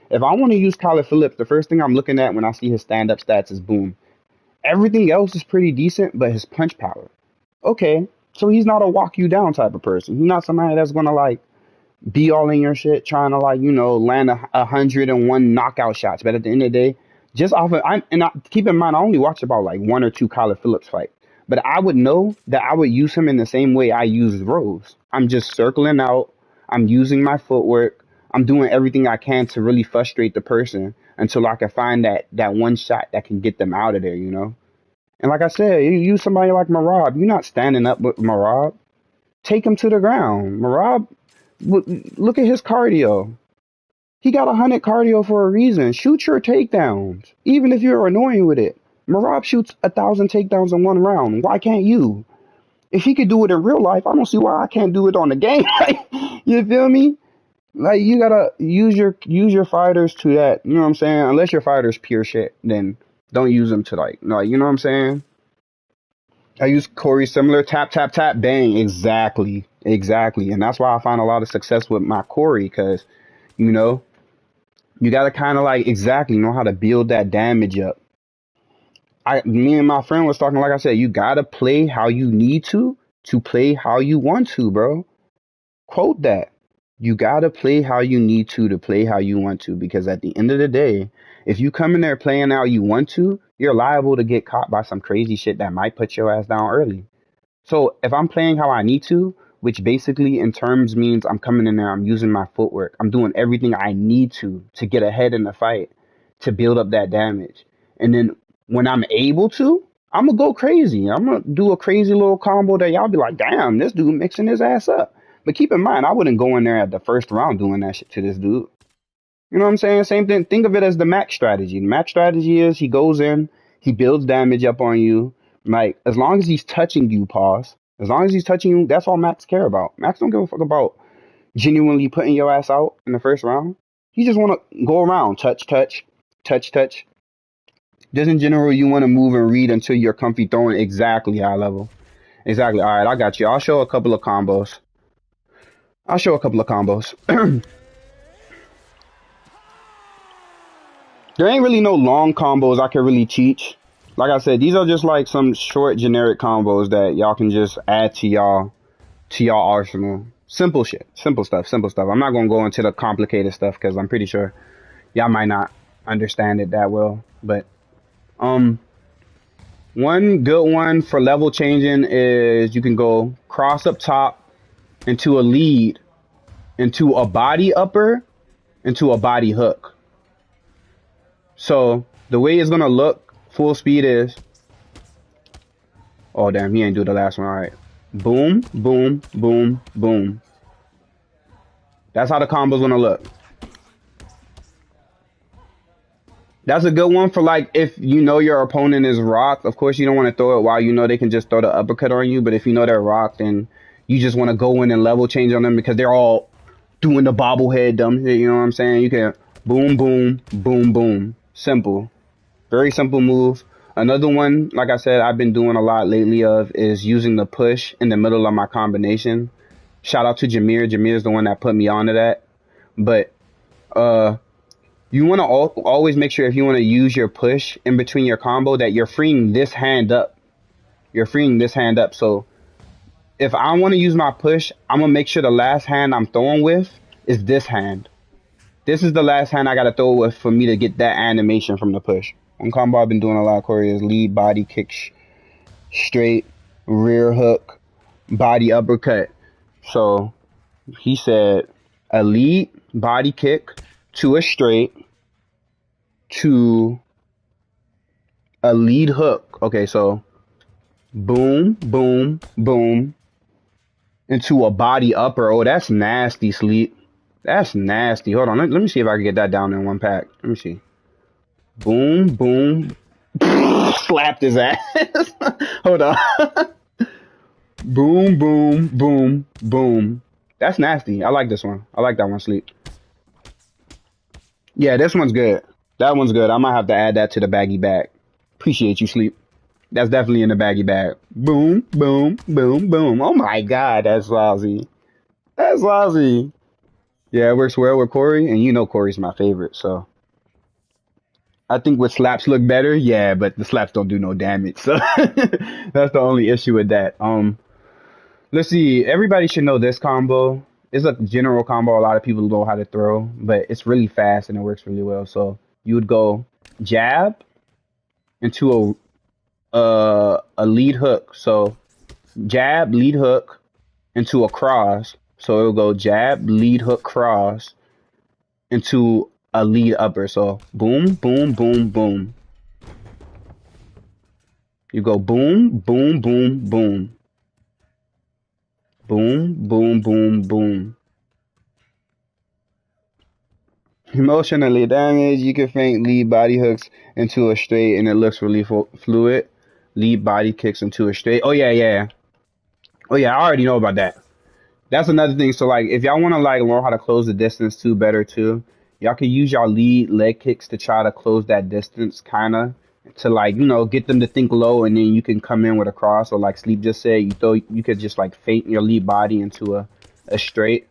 If I want to use Kyler Phillips, the first thing I'm looking at when I see his stand-up stats is boom. Everything else is pretty decent, but his punch power. Okay, so he's not a walk you down type of person. He's not somebody that's going to like be all in your shit trying to like, land 101 knockout shots. But at the end of the day, just off of, keep in mind, I only watched about like one or two Kyler Phillips fights. But I would know that I would use him in the same way I use Rose. I'm just circling out. I'm using my footwork. I'm doing everything I can to really frustrate the person until I can find that one shot that can get them out of there, you know? And like I said, you use somebody like Marab. You're not standing up with Marab. Take him to the ground. Marab, look at his cardio. He got 100 cardio for a reason. Shoot your takedowns, even if you're annoying with it. Marab shoots 1,000 takedowns in one round. Why can't you? If he could do it in real life, I don't see why I can't do it on the game. You feel me? Like you gotta use your fighters to that. You know what I'm saying? Unless your fighter's pure shit, then don't use them to like you know what I'm saying? I use Corey similar tap tap tap bang exactly, and that's why I find a lot of success with my Corey because you know you gotta kind of like exactly know how to build that damage up. Me and my friend was talking, like I said, you gotta play how you need to play how you want to, bro. Quote that. You gotta play how you need to play how you want to, because at the end of the day, if you come in there playing how you want to, you're liable to get caught by some crazy shit that might put your ass down early. So if I'm playing how I need to, which basically in terms means I'm coming in there, I'm using my footwork, I'm doing everything I need to get ahead in the fight, to build up that damage. And then when I'm able to, I'm gonna go crazy. I'm gonna do a crazy little combo that y'all be like, damn, this dude mixing his ass up. But keep in mind, I wouldn't go in there at the first round doing that shit to this dude. You know what I'm saying? Same thing. Think of it as the max strategy. The max strategy is he goes in, he builds damage up on you. Like, as long as he's touching you, pause. As long as he's touching you, that's all Max care about. Max don't give a fuck about genuinely putting your ass out in the first round. He just want to go around, touch, touch, touch, touch. Just in general, you want to move and read until you're comfy throwing exactly high level. Exactly. All right, I got you. I'll show a couple of combos. There ain't really no long combos I can really teach. Like I said, these are just like some short generic combos that y'all can just add to y'all arsenal. Simple shit, simple stuff, simple stuff. I'm not gonna go into the complicated stuff because I'm pretty sure y'all might not understand it that well. But um, one good one for level changing is you can go cross up top into a lead, into a body upper, into a body hook. So the way it's gonna look full speed is, oh damn, he ain't do the last one. All right, boom, boom, boom, boom. That's how the combo's gonna look. That's a good one for like if you know your opponent is rocked. Of course, you don't want to throw it while you know they can just throw the uppercut on you. But if you know they're rocked and you just want to go in and level change on them because they're all doing the bobblehead dumb shit, you know what I'm saying? You can boom, boom, boom, boom. Simple. Very simple move. Another one, like I said, I've been doing a lot lately of is using the push in the middle of my combination. Shout out to Jameer. Jameer's the one that put me onto that. But you want to always make sure if you want to use your push in between your combo that you're freeing this hand up. You're freeing this hand up. So if I want to use my push, I'm going to make sure the last hand I'm throwing with is this hand. This is the last hand I got to throw with for me to get that animation from the push. One combo I've been doing a lot of Corey is lead, body, kick, straight, rear hook, body uppercut. So he said a lead, body kick to a straight to a lead hook. Okay, so boom, boom, boom into a body upper. Oh, that's nasty, Sleep. That's nasty. Hold on. Let me see if I can get that down in one pack. Let me see. Boom, boom. Slapped his ass. Hold on. Boom, boom, boom, boom. That's nasty. I like this one. I like that one, Sleep. Yeah, this one's good. That one's good. I might have to add that to the baggy bag. Appreciate you, Sleep. That's definitely in the baggy bag. Boom, boom, boom, boom. Oh my god, that's lousy. That's lousy. Yeah, it works well with Corey, and you know Corey's my favorite, so I think with slaps look better, yeah, but the slaps don't do no damage, so that's the only issue with that. Let's see. Everybody should know this combo. It's a general combo. A lot of people know how to throw, but it's really fast and it works really well. So you would go jab into a lead hook. So jab, lead hook into a cross. So it'll go jab, lead hook, cross into a lead upper. So boom, boom, boom, boom. You go boom, boom, boom, boom. Boom, boom, boom, boom. Emotionally damaged, you can feint lead body hooks into a straight and it looks really fluid. Lead body kicks into a straight. Oh, yeah, yeah. Oh, yeah, I already know about that. That's another thing. So, like, if y'all want to, like, learn how to close the distance too better, too, y'all can use y'all lead leg kicks to try to close that distance, kind of, to, like, you know, get them to think low and then you can come in with a cross. Or, like Sleep just said, you could just, like, feint your lead body into a straight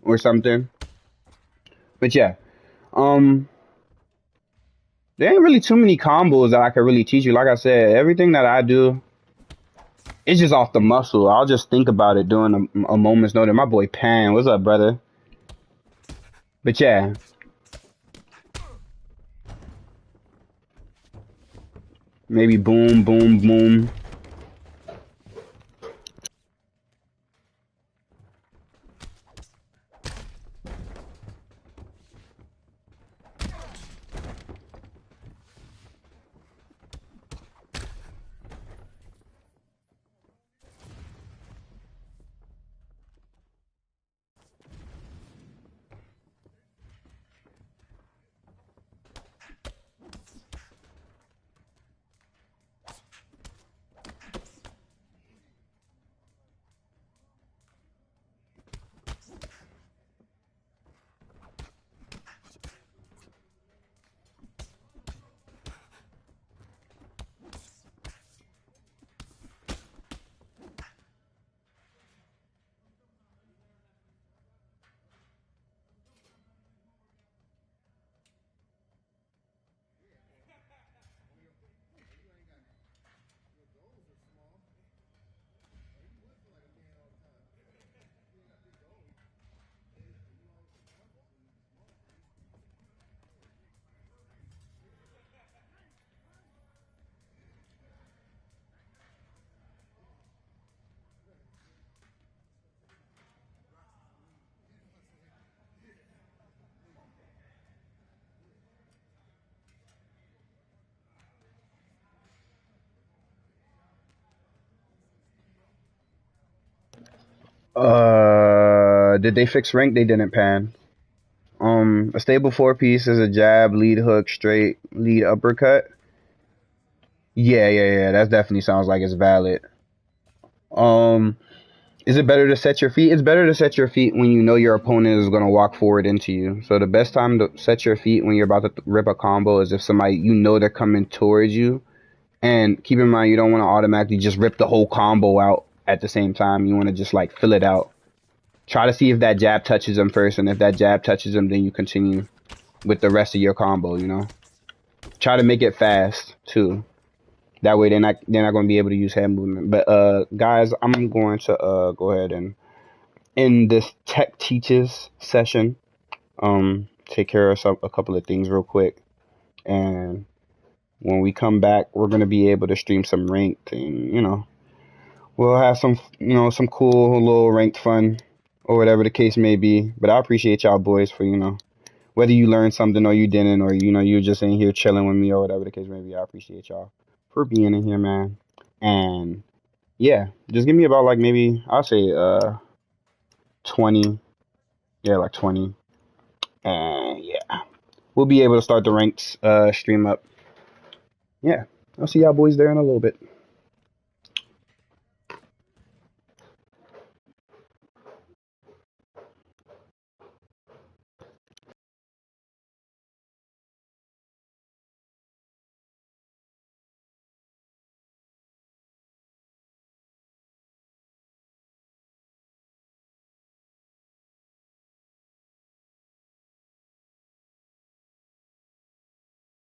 or something. But, yeah. Um, There ain't really too many combos that I could really teach you. Like I said, everything that I do, it's just off the muscle. I'll just think about it during a moment's notice. My boy Pan, what's up, brother? But yeah, maybe boom, boom, boom. Did they fix rank? They didn't, pan. A stable four piece is a jab, lead hook, straight, lead uppercut. Yeah, yeah, yeah. That definitely sounds like it's valid. Um, is it better to set your feet? It's better to set your feet when you know your opponent is gonna walk forward into you. So the best time to set your feet when you're about to rip a combo is if somebody you know they're coming towards you. And keep in mind, you don't want to automatically just rip the whole combo out at the same time. You want to just like fill it out. Try to see if that jab touches them first, and if that jab touches them, then you continue with the rest of your combo. You know, try to make it fast too. That way, they're not going to be able to use hand movement. But guys, I'm going to go ahead and end this Tekk teaches session. Take care of a couple of things real quick, and when we come back, we're going to be able to stream some ranked, and we'll have some, some cool little ranked fun or whatever the case may be. But I appreciate y'all boys for, whether you learned something or you didn't, or, you're just in here chilling with me or whatever the case may be. I appreciate y'all for being in here, man. And yeah, just give me about like maybe, I'll say 20. Yeah, like 20. And yeah, we'll be able to start the ranked stream up. Yeah, I'll see y'all boys there in a little bit.